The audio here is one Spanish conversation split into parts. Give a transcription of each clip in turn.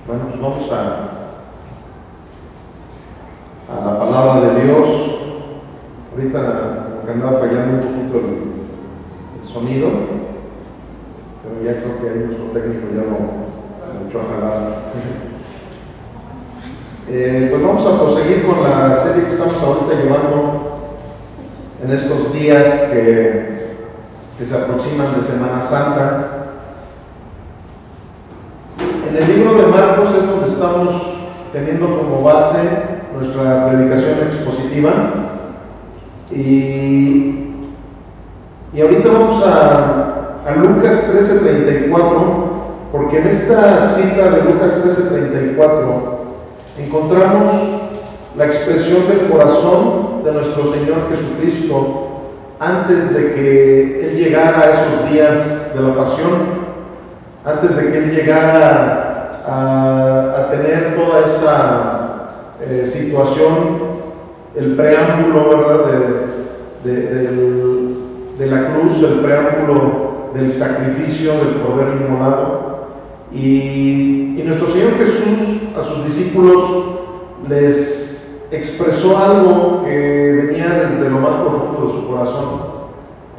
Bueno, pues vamos a la palabra de Dios. Ahorita como que andaba fallando un poquito el sonido, pero ya creo que ahí nuestro técnico ya lo echó a jalar. Pues vamos a proseguir con la serie que estamos ahorita llevando en estos días que se aproximan de Semana Santa. En el libro de Marcos es donde estamos teniendo como base nuestra predicación expositiva y ahorita vamos a Lucas 13:34, porque en esta cita de Lucas 13:34 encontramos la expresión del corazón de nuestro Señor Jesucristo antes de que Él llegara a esos días de la pasión, antes de que Él llegara a tener toda esa situación, el preámbulo, ¿verdad?, de la cruz, el preámbulo del sacrificio del Cordero inmolado. Y nuestro Señor Jesús a sus discípulos les expresó algo que venía desde lo más profundo de su corazón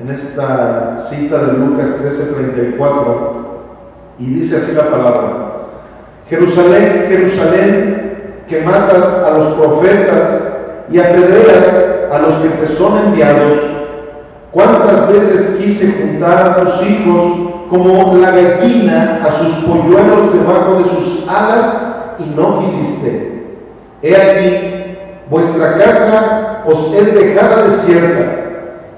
en esta cita de Lucas 13:34, y dice así la palabra: Jerusalén, Jerusalén, que matas a los profetas y apedreas a los que te son enviados. ¿Cuántas veces quise juntar a tus hijos como la gallina a sus polluelos debajo de sus alas, y no quisiste? He aquí, vuestra casa os es dejada desierta,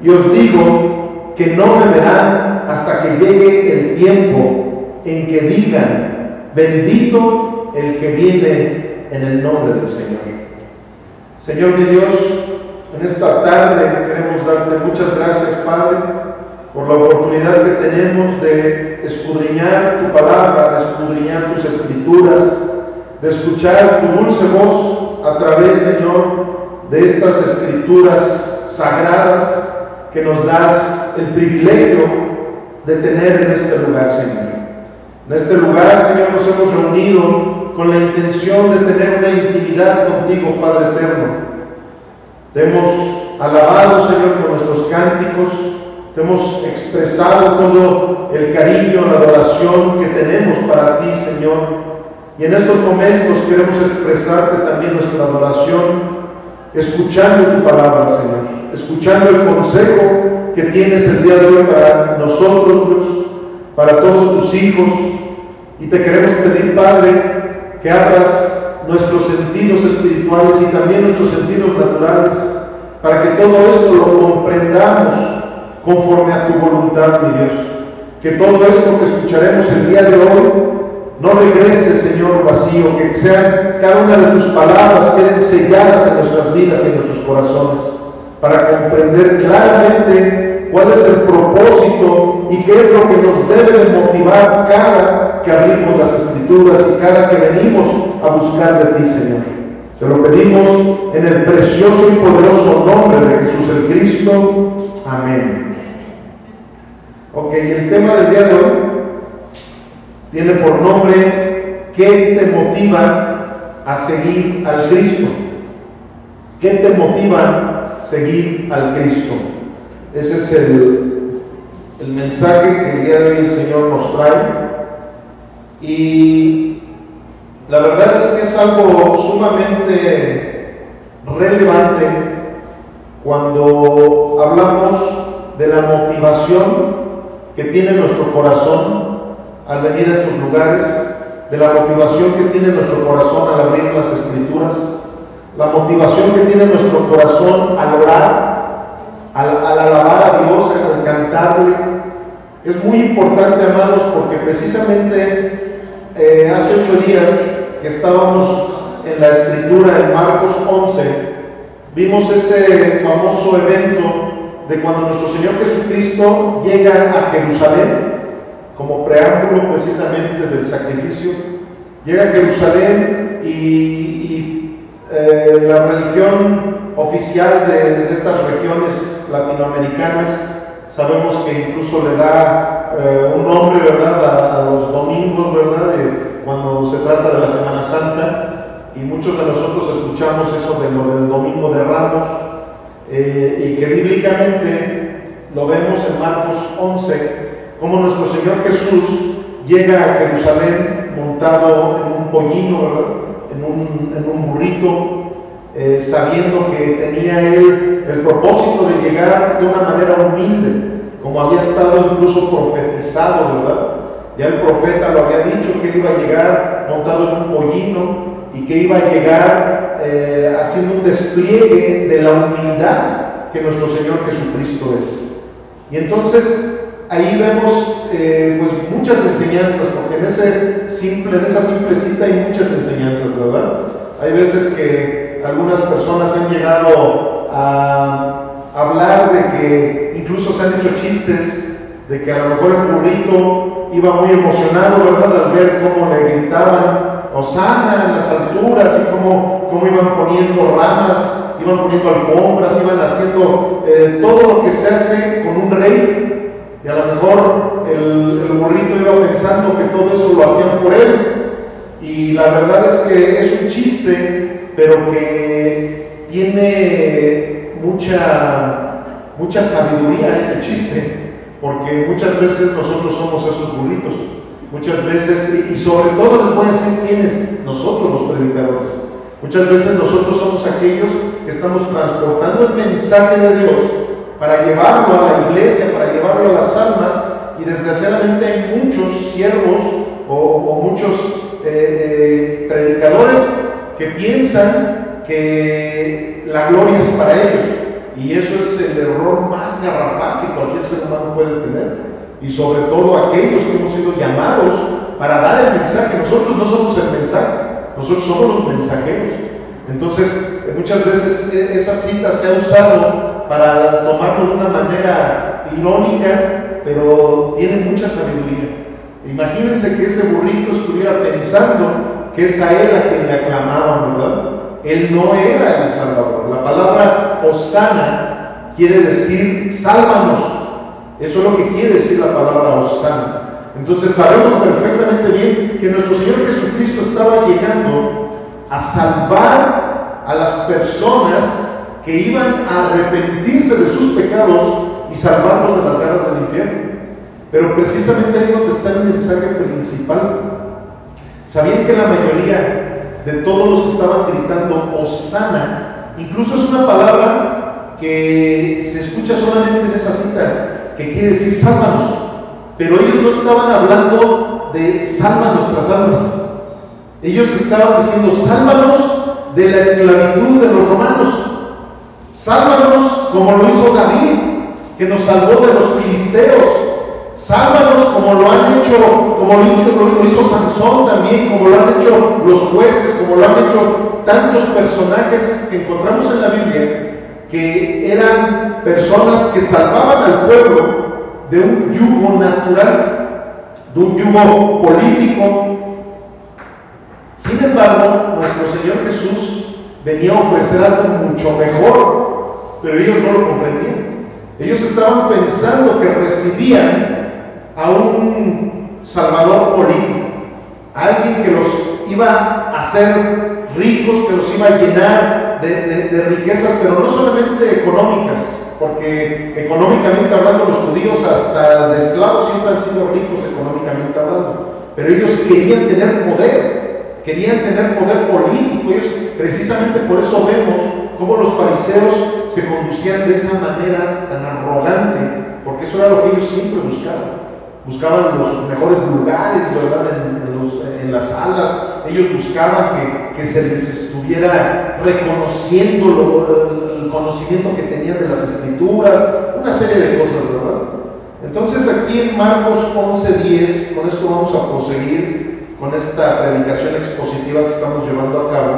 y os digo que no me verán hasta que llegue el tiempo en que digan: bendito el que viene en el nombre del Señor. Señor mi Dios, en esta tarde queremos darte muchas gracias, Padre, por la oportunidad que tenemos de escudriñar tu palabra, de escudriñar tus escrituras, de escuchar tu dulce voz a través, Señor, de estas escrituras sagradas que nos das el privilegio de tener en este lugar, Señor. En este lugar, Señor, nos hemos reunido con la intención de tener una intimidad contigo, Padre eterno. Te hemos alabado, Señor, con nuestros cánticos. Te hemos expresado todo el cariño, la adoración que tenemos para ti, Señor. Y en estos momentos queremos expresarte también nuestra adoración, escuchando tu palabra, Señor, escuchando el consejo que tienes el día de hoy para nosotros, Dios, para todos tus hijos. Y te queremos pedir, Padre, que abras nuestros sentidos espirituales y también nuestros sentidos naturales, para que todo esto lo comprendamos conforme a tu voluntad, mi Dios. Que todo esto que escucharemos el día de hoy no regrese, Señor, vacío, que sean cada una de tus palabras queden selladas en nuestras vidas y en nuestros corazones, para comprender claramente cuál es el propósito y qué es lo que nos debe de motivar cada que abrimos las Escrituras y cada que venimos a buscar de ti, Señor. Te lo pedimos en el precioso y poderoso nombre de Jesús el Cristo. Amén. Ok, el tema del día de hoy tiene por nombre: ¿qué te motiva a seguir al Cristo? ¿Qué te motiva a seguir al Cristo? Ese es el mensaje que el día de hoy el Señor nos trae. Y la verdad es que es algo sumamente relevante cuando hablamos de la motivación que tiene nuestro corazón al venir a estos lugares, de la motivación que tiene nuestro corazón al abrir las Escrituras, la motivación que tiene nuestro corazón al orar, al alabar a Dios, al cantarle. Es muy importante, amados, porque precisamente hace 8 días que estábamos en la Escritura en Marcos 11, vimos ese famoso evento de cuando nuestro Señor Jesucristo llega a Jerusalén, como preámbulo precisamente del sacrificio. Llega a Jerusalén y la religión oficial de estas regiones latinoamericanas, sabemos que incluso le da un nombre, ¿verdad?, a los domingos, ¿verdad?, cuando se trata de la Semana Santa, y muchos de nosotros escuchamos eso de lo del Domingo de Ramos, y que bíblicamente lo vemos en Marcos 11, como nuestro Señor Jesús llega a Jerusalén montado en un pollino, ¿verdad? En un burrito, sabiendo que tenía él el propósito de llegar de una manera humilde, como había estado incluso profetizado, ¿verdad? Ya el profeta lo había dicho, que él iba a llegar montado en un pollino y que iba a llegar haciendo un despliegue de la humildad que nuestro Señor Jesucristo es. Y entonces ahí vemos pues muchas enseñanzas, porque en esa simple cita hay muchas enseñanzas, ¿verdad? Hay veces que algunas personas han llegado a hablar de que incluso se han hecho chistes de que a lo mejor el burrito iba muy emocionado, ¿verdad?, al ver cómo le gritaban Hosana en las alturas y cómo iban poniendo ramas, iban poniendo alfombras, iban haciendo todo lo que se hace con un rey, y a lo mejor el burrito iba pensando que todo eso lo hacían por él, y la verdad es que es un chiste, pero que tiene mucha sabiduría ese chiste, porque muchas veces nosotros somos esos burritos, muchas veces, y sobre todo les voy a decir quiénes, nosotros los predicadores, muchas veces nosotros somos aquellos que estamos transportando el mensaje de Dios para llevarlo a la iglesia, para llevarlo a las almas, y desgraciadamente hay muchos siervos o muchos predicadores que piensan que la gloria es para ellos, y eso es el error más garrafal que cualquier ser humano puede tener, y sobre todo aquellos que hemos sido llamados para dar el mensaje. Nosotros no somos el mensaje, nosotros somos los mensajeros. Entonces muchas veces esa cita se ha usado para tomarlo de una manera irónica, pero tiene mucha sabiduría. Imagínense que ese burrito estuviera pensando que es a él a quien le aclamaban, ¿verdad? Él no era el Salvador. La palabra Hosana quiere decir sálvanos. Eso es lo que quiere decir la palabra Hosana. Entonces sabemos perfectamente bien que nuestro Señor Jesucristo estaba llegando a salvar a las personas que iban a arrepentirse de sus pecados y salvarlos de las garras del infierno. Pero precisamente ahí es donde está el mensaje principal. ¿Sabían que la mayoría de todos los que estaban gritando Hosana, incluso es una palabra que se escucha solamente en esa cita, que quiere decir sálvanos, pero ellos no estaban hablando de salva nuestras almas, ellos estaban diciendo sálvanos de la esclavitud de los romanos, sálvanos como lo hizo David, que nos salvó de los filisteos, sálvanos como lo han hecho, lo hizo Sansón también, como lo han hecho los jueces, como lo han hecho tantos personajes que encontramos en la Biblia, que eran personas que salvaban al pueblo de un yugo natural, de un yugo político. Sin embargo, nuestro Señor Jesús venía a ofrecer algo mucho mejor, pero ellos no lo comprendían. Ellos estaban pensando que recibían a un salvador político, a alguien que los iba a hacer ricos, que los iba a llenar de riquezas, pero no solamente económicas, porque económicamente hablando los judíos hasta de esclavos siempre han sido ricos económicamente hablando, pero ellos querían tener poder político. Ellos, precisamente por eso vemos cómo los fariseos se conducían de esa manera tan arrogante, porque eso era lo que ellos siempre buscaban los mejores lugares, ¿verdad?, en las salas. Ellos buscaban que se les estuviera reconociendo el conocimiento que tenían de las Escrituras, una serie de cosas, ¿verdad? Entonces aquí en Marcos 11:10, con esto vamos a proseguir con esta predicación expositiva que estamos llevando a cabo.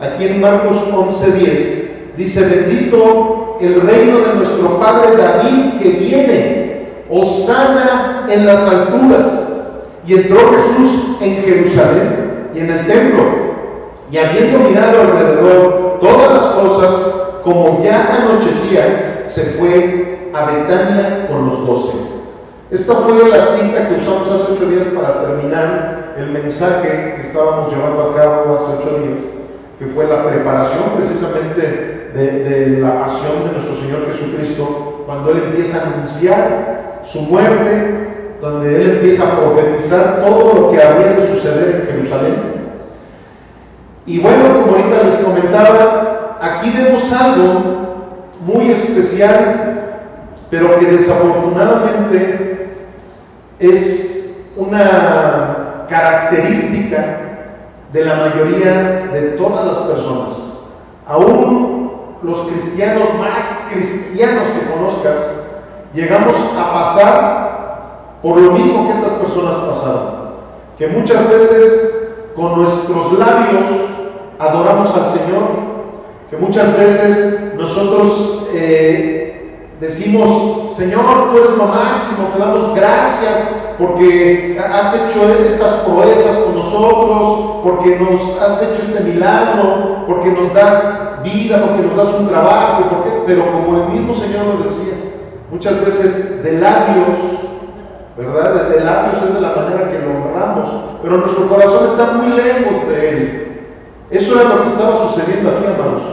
Aquí en Marcos 11:10 dice: bendito el reino de nuestro padre David que viene, Hosana en las alturas. Y entró Jesús en Jerusalén y en el templo, y habiendo mirado alrededor todas las cosas, como ya anochecía, se fue a Betania con los 12. Esta fue la cita que usamos hace 8 días para terminar el mensaje que estábamos llevando a cabo hace 8 días, que fue la preparación precisamente de la pasión de nuestro Señor Jesucristo, cuando Él empieza a anunciar su muerte, donde Él empieza a profetizar todo lo que habría de suceder en Jerusalén. Y bueno, como ahorita les comentaba, aquí vemos algo muy especial, pero que desafortunadamente es una característica de la mayoría de todas las personas. Aún los cristianos más cristianos que conozcas, llegamos a pasar por lo mismo que estas personas pasaron, que muchas veces con nuestros labios adoramos al Señor, que muchas veces nosotros decimos: Señor, tú eres lo máximo, te damos gracias porque has hecho estas proezas con nosotros, porque nos has hecho este milagro, porque nos das vida, porque nos das un trabajo, pero como el mismo Señor lo decía, muchas veces de labios, ¿verdad? De labios es de la manera que lo honramos, pero nuestro corazón está muy lejos de Él. Eso era lo que estaba sucediendo aquí, amados.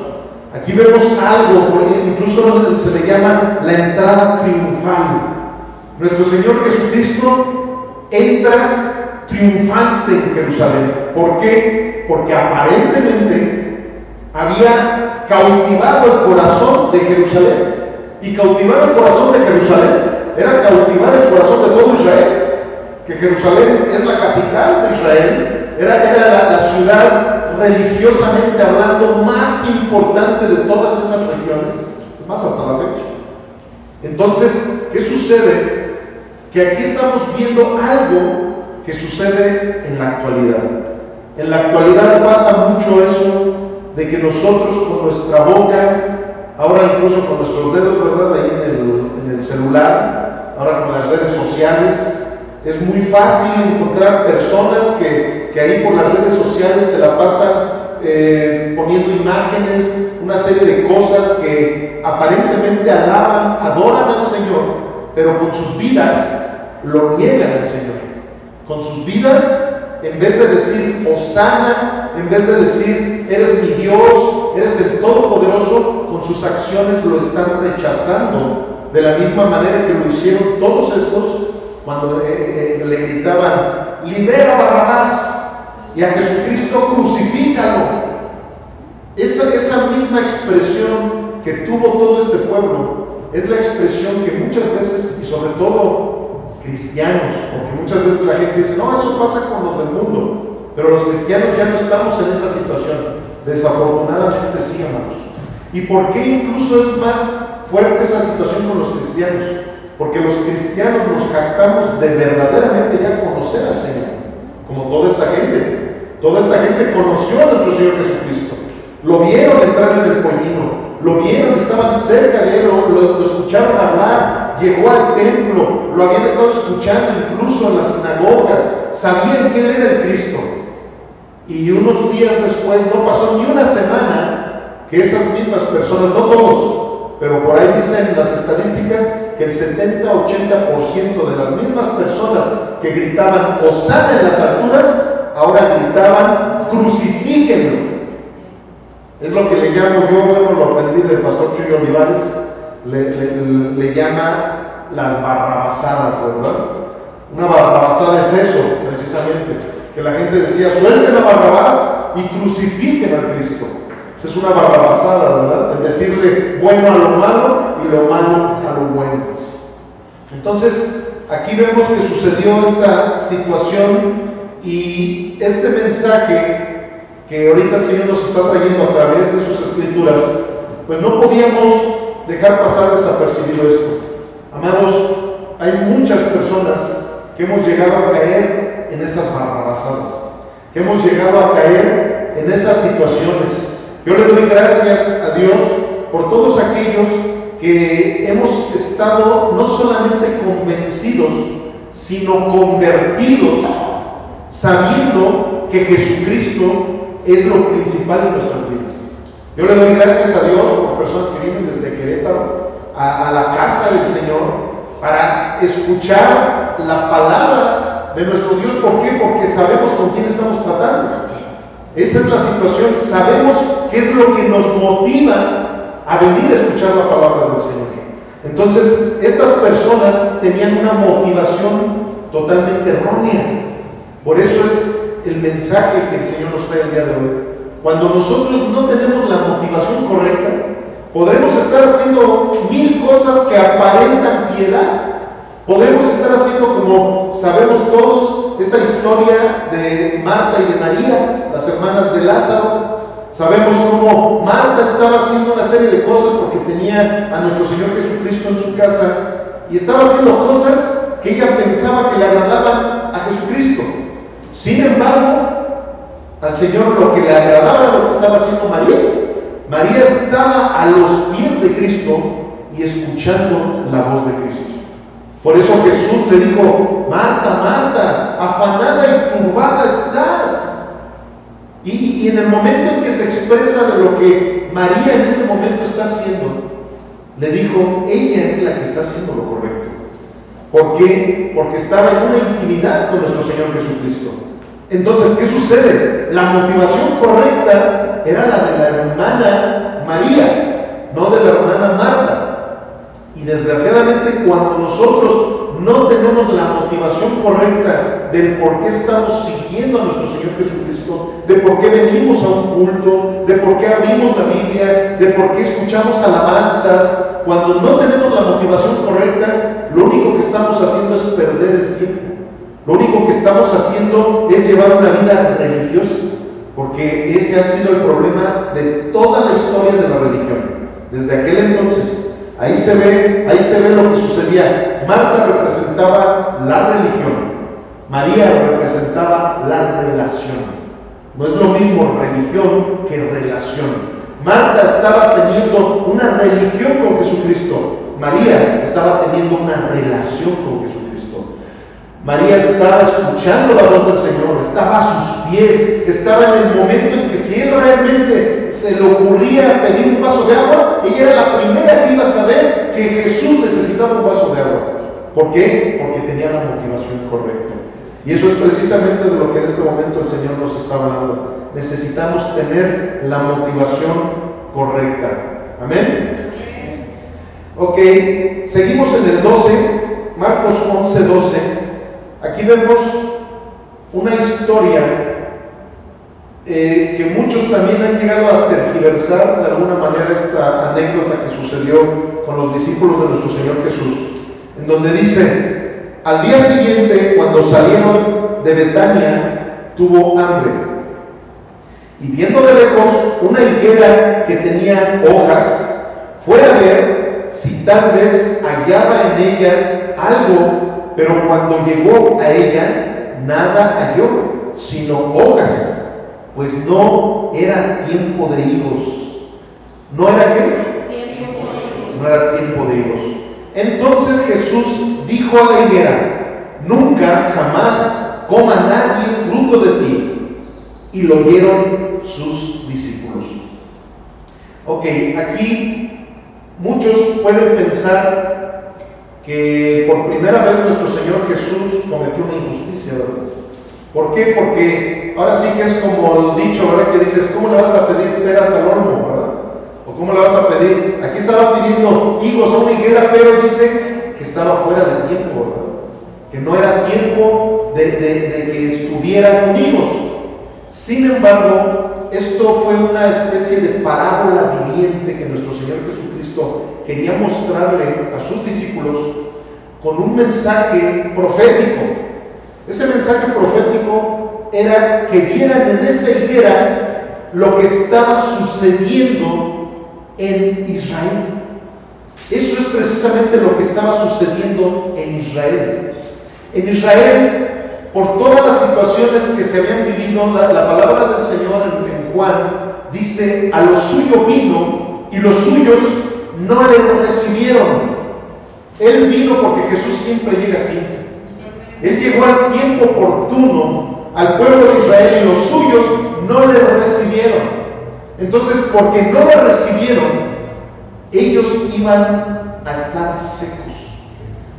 Aquí vemos algo, incluso se le llama la entrada triunfal. Nuestro Señor Jesucristo entra triunfante en Jerusalén. ¿Por qué? Porque aparentemente había cautivado el corazón de Jerusalén. Y cautivar el corazón de Jerusalén era cautivar el corazón de todo Israel, que Jerusalén es la capital de Israel, era la ciudad religiosamente hablando más importante de todas esas regiones, más hasta la fecha. Entonces, ¿qué sucede? Que aquí estamos viendo algo que sucede en la actualidad. En la actualidad pasa mucho eso de que nosotros con nuestra boca, ahora incluso con nuestros dedos, ¿verdad? Ahí en el celular, ahora con las redes sociales, es muy fácil encontrar personas que ahí por las redes sociales se la pasan poniendo imágenes, una serie de cosas que aparentemente alaban, adoran al Señor, pero con sus vidas lo niegan al Señor. Con sus vidas, en vez de decir Hosana, en vez de decir eres mi Dios, eres el Todopoderoso, con sus acciones lo están rechazando, de la misma manera que lo hicieron todos estos cuando le gritaban: libera a Barrabás y a Jesucristo crucifícalo. Esa misma expresión que tuvo todo este pueblo es la expresión que muchas veces, y sobre todo cristianos, porque muchas veces la gente dice: no, eso pasa con los del mundo, pero los cristianos ya no estamos en esa situación. Desafortunadamente sí, amados. ¿Y por qué incluso es más fuerte esa situación con los cristianos? Porque los cristianos nos jactamos de verdaderamente ya conocer al Señor, como toda esta gente. Toda esta gente conoció a nuestro Señor Jesucristo, lo vieron entrar en el pollino, lo vieron, estaban cerca de Él, lo escucharon hablar, llegó al templo, lo habían estado escuchando incluso en las sinagogas, sabían que Él era el Cristo. Y unos días después, no pasó ni una semana, que esas mismas personas, no todos, pero por ahí dicen las estadísticas que el 70-80% de las mismas personas que gritaban Hosana en las alturas, ahora gritaban crucifíquenlo. Es lo que le llamo yo, bueno, lo aprendí del pastor Chuy Olivares, le llama las barrabasadas, ¿verdad? Una barrabasada es eso, precisamente, que la gente decía: suelten a Barrabás y crucifiquen a Cristo. Es una barrabasada, ¿verdad? El decirle bueno a lo malo y lo malo a lo bueno. Entonces, aquí vemos que sucedió esta situación y este mensaje que ahorita el Señor nos está trayendo a través de sus escrituras, pues no podíamos dejar pasar desapercibido esto. Amados, hay muchas personas que hemos llegado a caer en esas barrabasadas, que hemos llegado a caer en esas situaciones. Yo le doy gracias a Dios por todos aquellos que hemos estado no solamente convencidos, sino convertidos, sabiendo que Jesucristo es lo principal en nuestras vidas. Yo le doy gracias a Dios por personas que vienen desde Querétaro a la casa del Señor para escuchar la palabra de nuestro Dios. ¿Por qué? Porque sabemos con quién estamos tratando. Esa es la situación. Sabemos qué es lo que nos motiva a venir a escuchar la palabra del Señor. Entonces, estas personas tenían una motivación totalmente errónea. Por eso es el mensaje que el Señor nos trae el día de hoy. Cuando nosotros no tenemos la motivación correcta, podremos estar haciendo mil cosas que aparentan piedad. Podemos estar haciendo, como sabemos todos, esa historia de Marta y de María, las hermanas de Lázaro. Sabemos cómo Marta estaba haciendo una serie de cosas porque tenía a nuestro Señor Jesucristo en su casa y estaba haciendo cosas que ella pensaba que le agradaban a Jesucristo. Sin embargo, al Señor lo que le agradaba era lo que estaba haciendo María. María estaba a los pies de Cristo y escuchando la voz de Cristo. Por eso Jesús le dijo: Marta, Marta, afanada y turbada estás. Y en el momento en que se expresa de lo que María en ese momento está haciendo, le dijo: ella es la que está haciendo lo correcto. ¿Por qué? Porque estaba en una intimidad con nuestro Señor Jesucristo. Entonces, ¿qué sucede? La motivación correcta era la de la hermana María, no de la hermana Marta. Y desgraciadamente, cuando nosotros no tenemos la motivación correcta del por qué estamos siguiendo a nuestro Señor Jesucristo, de por qué venimos a un culto, de por qué abrimos la Biblia, de por qué escuchamos alabanzas, cuando no tenemos la motivación correcta, lo único que estamos haciendo es perder el tiempo. Lo único que estamos haciendo es llevar una vida religiosa, porque ese ha sido el problema de toda la historia de la religión. Desde aquel entonces, ahí se ve lo que sucedía. Marta representaba la religión, María representaba la relación. No es lo mismo religión que relación. Marta estaba teniendo una religión con Jesucristo, María estaba teniendo una relación con Jesucristo. María estaba escuchando la voz del Señor, estaba a sus pies, estaba en el momento en que si él realmente se le ocurría pedir un vaso de agua, ella era la primera que iba a saber que Jesús necesitaba un vaso de agua. ¿Por qué? Porque tenía la motivación correcta. Y eso es precisamente de lo que en este momento el Señor nos está hablando. Necesitamos tener la motivación correcta. ¿Amén? Ok, seguimos en el 12, Marcos 11, 12. Aquí vemos una historia que muchos también han llegado a tergiversar de alguna manera, esta anécdota que sucedió con los discípulos de nuestro Señor Jesús, en donde dice: al día siguiente, cuando salieron de Betania, tuvo hambre, y viendo de lejos una higuera que tenía hojas, fue a ver si tal vez hallaba en ella algo. Pero cuando llegó a ella, nada halló, sino hojas, pues no era tiempo de higos. ¿No era qué? No era tiempo de higos. Entonces Jesús dijo a la higuera: nunca, jamás coma nadie fruto de ti. Y lo oyeron sus discípulos. Ok, aquí muchos pueden pensar que por primera vez nuestro Señor Jesús cometió una injusticia, ¿verdad? ¿Por qué? Porque ahora sí que es como el dicho, ¿verdad? Que dices: ¿cómo le vas a pedir peras al horno, verdad? ¿O cómo le vas a pedir? Aquí estaba pidiendo higos a una higuera, pero dice que estaba fuera de tiempo, ¿verdad? Que no era tiempo de que estuviera con higos. Sin embargo, esto fue una especie de parábola viviente que nuestro Señor Jesucristo quería mostrarle a sus discípulos con un mensaje profético. Ese mensaje profético era que vieran en esa higuera lo que estaba sucediendo en Israel. Eso es precisamente lo que estaba sucediendo en Israel. En Israel, por todas las situaciones que se habían vivido, la palabra del Señor en Juan dice: a lo suyo vino y los suyos no le recibieron. Él vino porque Jesús siempre llega a tiempo. Él llegó al tiempo oportuno al pueblo de Israel y los suyos no le recibieron. Entonces, porque no le recibieron, ellos iban a estar secos.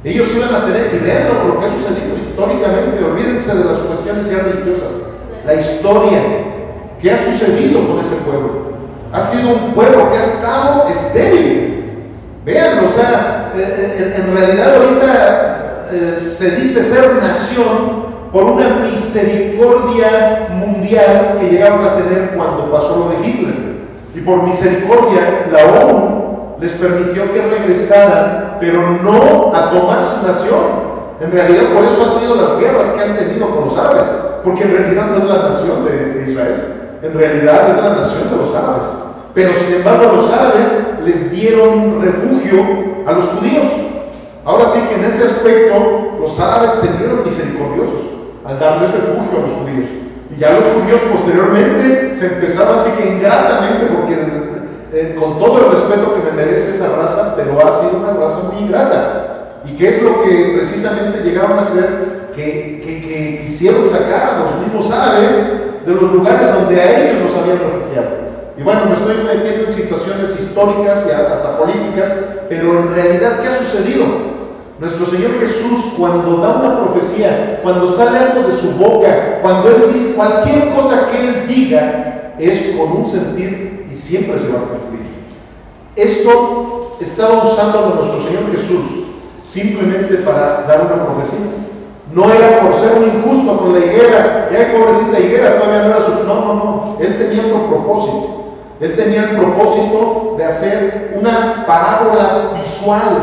Ellos iban a tener, y vean lo que ha sucedido históricamente, olvídense de las cuestiones ya religiosas, la historia, ¿qué ha sucedido con ese pueblo? Ha sido un pueblo que ha estado estéril. Vean, o sea, en realidad ahorita se dice ser nación por una misericordia mundial que llegaron a tener cuando pasó lo de Hitler. Y por misericordia la ONU les permitió que regresaran, pero no a tomar su nación. En realidad por eso han sido las guerras que han tenido con los árabes, porque en realidad no es la nación de Israel, en realidad es la nación de los árabes. Pero sin embargo los árabes les dieron refugio a los judíos. Ahora sí que en ese aspecto los árabes se vieron misericordiosos al darles refugio a los judíos. Y ya los judíos posteriormente se empezaron así que ingratamente, porque con todo el respeto que me merece esa raza, pero ha sido una raza muy ingrata. ¿Y qué es lo que precisamente llegaron a hacer? Que quisieron sacar a los mismos árabes de los lugares donde a ellos los habían refugiado. Y bueno, me estoy metiendo en situaciones históricas y hasta políticas, pero en realidad, ¿qué ha sucedido? Nuestro Señor Jesús, cuando da una profecía, cuando sale algo de su boca, cuando Él dice cualquier cosa que Él diga, es con un sentir y siempre se va a cumplir. Esto estaba usando nuestro Señor Jesús simplemente para dar una profecía. No era por ser un injusto con la higuera, ya pobrecita higuera, todavía no era su... No. Él tenía otro propósito. Él tenía el propósito de hacer una parábola visual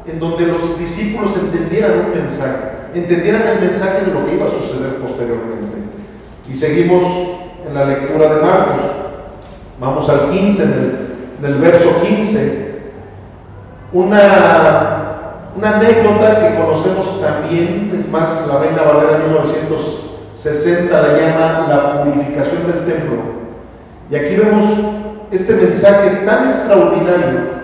en donde los discípulos entendieran un mensaje, entendieran el mensaje de lo que iba a suceder posteriormente. Y seguimos en la lectura de Marcos. Vamos al 15, en el verso 15. Una anécdota que conocemos también, es más, la Reina Valera 1960 la llama la purificación del templo. Y aquí vemos este mensaje tan extraordinario,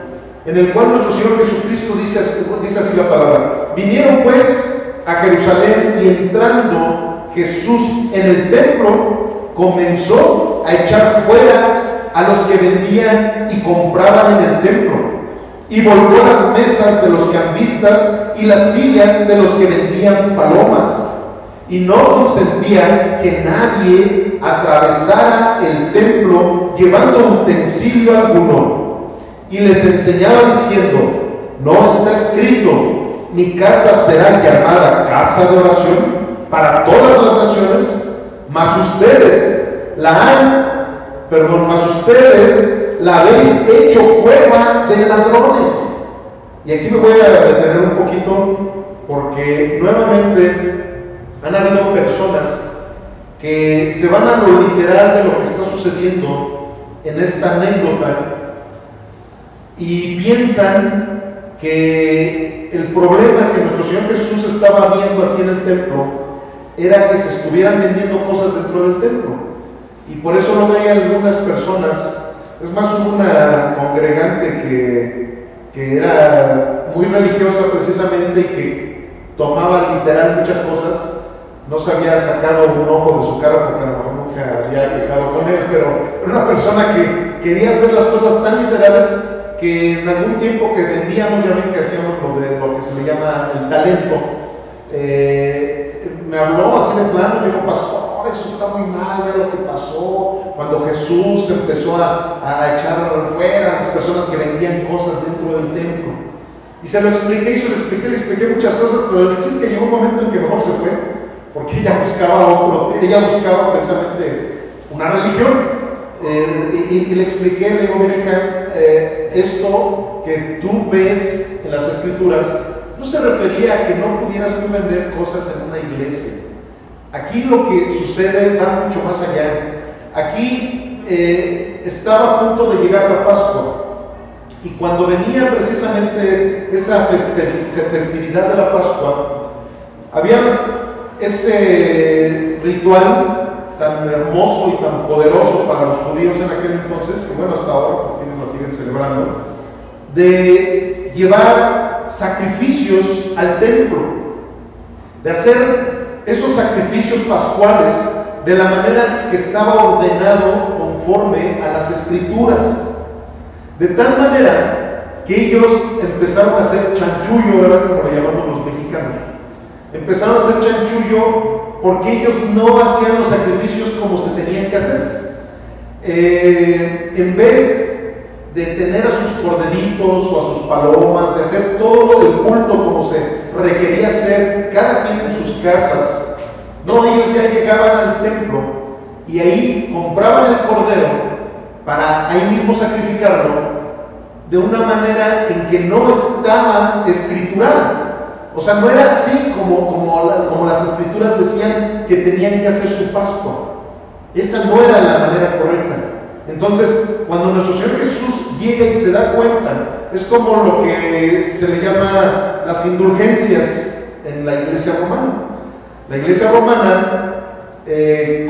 en el cual nuestro Señor Jesucristo dice así la palabra: vinieron pues a Jerusalén, y entrando Jesús en el templo, comenzó a echar fuera a los que vendían y compraban en el templo, y volvió las mesas de los cambistas y las sillas de los que vendían palomas, y no consentía que nadie atravesara el templo llevando utensilio alguno. Y les enseñaba diciendo: ¿no está escrito, mi casa será llamada casa de oración para todas las naciones? Mas ustedes la habéis hecho cueva de ladrones. Y aquí me voy a detener un poquito, porque nuevamente han habido personas que se van a lo literal de lo que está sucediendo en esta anécdota y piensan que el problema que nuestro Señor Jesús estaba viendo aquí en el templo era que se estuvieran vendiendo cosas dentro del templo. Y por eso no veía algunas personas. Es más, hubo una congregante que era muy religiosa precisamente y que tomaba literal muchas cosas. No se había sacado un ojo de su cara porque a lo mejor no se había quejado con él, pero era una persona que quería hacer las cosas tan literales que en algún tiempo que vendíamos, ya ven que hacíamos lo que se le llama el talento, me habló así de plano, dijo: pastor, eso está muy mal, vea lo que pasó cuando Jesús empezó a echar fuera a las personas que vendían cosas dentro del templo. Y se lo expliqué, le expliqué muchas cosas, pero el chiste es que llegó un momento en que mejor se fue, porque ella buscaba precisamente una religión. Y le expliqué, le digo: mira, esto que tú ves en las escrituras no se refería a que no pudieras tú vender cosas en una iglesia. Aquí lo que sucede va mucho más allá. Aquí estaba a punto de llegar la Pascua, y cuando venía precisamente esa festividad de la Pascua, había ese ritual tan hermoso y tan poderoso para los judíos en aquel entonces, y bueno, hasta ahora, porque ellos lo siguen celebrando, de llevar sacrificios al templo, de hacer esos sacrificios pascuales de la manera que estaba ordenado conforme a las escrituras, de tal manera que ellos empezaron a hacer chanchullo, ¿verdad? Como le llamamos los mexicanos. Empezaron a hacer chanchullo porque ellos no hacían los sacrificios como se tenían que hacer. En vez de tener a sus corderitos o a sus palomas, de hacer todo el culto como se requería hacer, cada quien en sus casas, no, ellos ya llegaban al templo y ahí compraban el cordero para ahí mismo sacrificarlo de una manera en que no estaba escriturada. O sea, no era así como las escrituras decían que tenían que hacer su Pascua. Esa no era la manera correcta. Entonces, cuando nuestro Señor Jesús llega y se da cuenta, es como lo que se le llama las indulgencias en la iglesia romana. La iglesia romana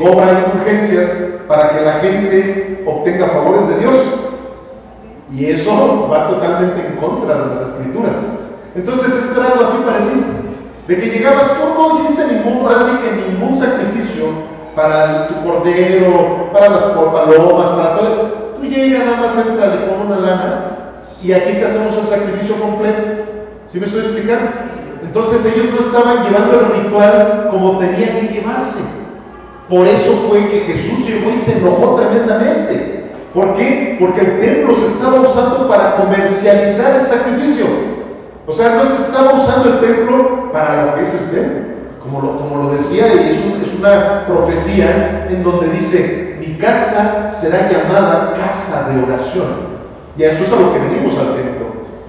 cobra indulgencias para que la gente obtenga favores de Dios. Y eso va totalmente en contra de las escrituras. Entonces esto era algo así parecido, de que llegabas, tú no hiciste ningún sacrificio para tu cordero, para las palomas, para todo. Tú llegas, nada más entrale con una lana y aquí te hacemos el sacrificio completo. ¿Sí me estoy explicando? Entonces ellos no estaban llevando el ritual como tenía que llevarse. Por eso fue que Jesús llegó y se enojó tremendamente. ¿Por qué? Porque el templo se estaba usando para comercializar el sacrificio. O sea, no se estaba usando el templo para lo que es el templo. Como lo decía, y es una profecía en donde dice: mi casa será llamada casa de oración. Y a eso es a lo que venimos al templo.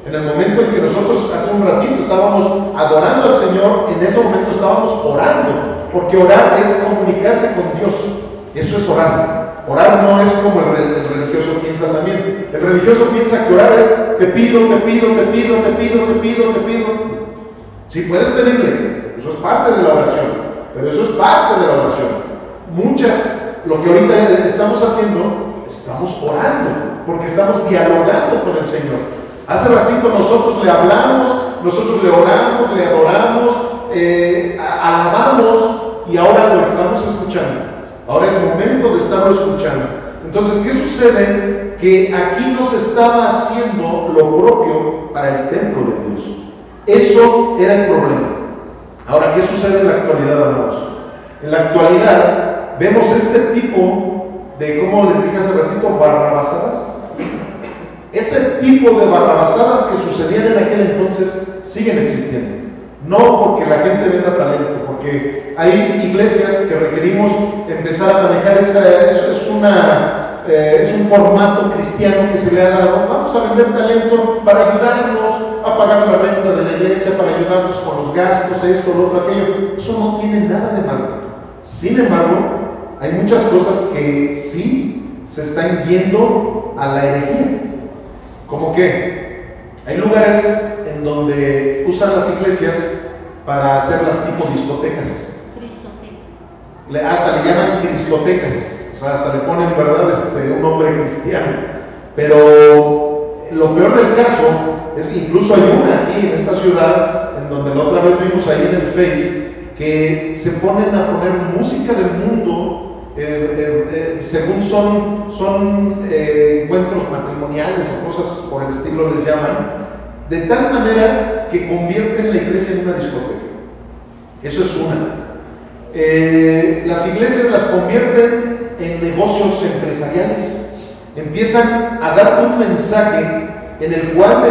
En el momento en que nosotros hace un ratito estábamos adorando al Señor, en ese momento estábamos orando, porque orar es comunicarse con Dios. Eso es orar. Orar no es como el religioso piensa también. El religioso piensa que orar es te pido. Sí, puedes pedirle, eso es parte de la oración, pero eso es parte de la oración. Lo que ahorita estamos haciendo, estamos orando, porque estamos dialogando con el Señor. Hace ratito nosotros le hablamos, nosotros le oramos, le adoramos, alabamos, y ahora lo estamos escuchando. Ahora es momento de estarlo escuchando. Entonces, ¿qué sucede? Que aquí no se estaba haciendo lo propio para el templo de Dios. Eso era el problema. Ahora, ¿qué sucede en la actualidad, hermanos? En la actualidad vemos este tipo de, como les dije hace ratito, barrabasadas. Ese tipo de barrabasadas que sucedían en aquel entonces siguen existiendo. No porque la gente venda talento, porque hay iglesias que requerimos empezar a manejar eso es un formato cristiano que se le ha dado. Vamos a vender talento para ayudarnos a pagar la renta de la iglesia, para ayudarnos con los gastos, esto, lo otro, aquello. Eso no tiene nada de malo. Sin embargo, hay muchas cosas que sí se están yendo a la herejía. ¿Cómo qué? Hay lugares en donde usan las iglesias para hacerlas tipo discotecas. Hasta le llaman cristotecas, o sea, hasta le ponen, ¿verdad?, un nombre cristiano. Pero lo peor del caso es que incluso hay una aquí en esta ciudad, en donde la otra vez vimos ahí en el Face, que se ponen a poner música del mundo, según son encuentros matrimoniales o cosas por el estilo les llaman, de tal manera que convierten la iglesia en una discoteca. Eso es una. Las iglesias las convierten en negocios empresariales. Empiezan a darte un mensaje en el cual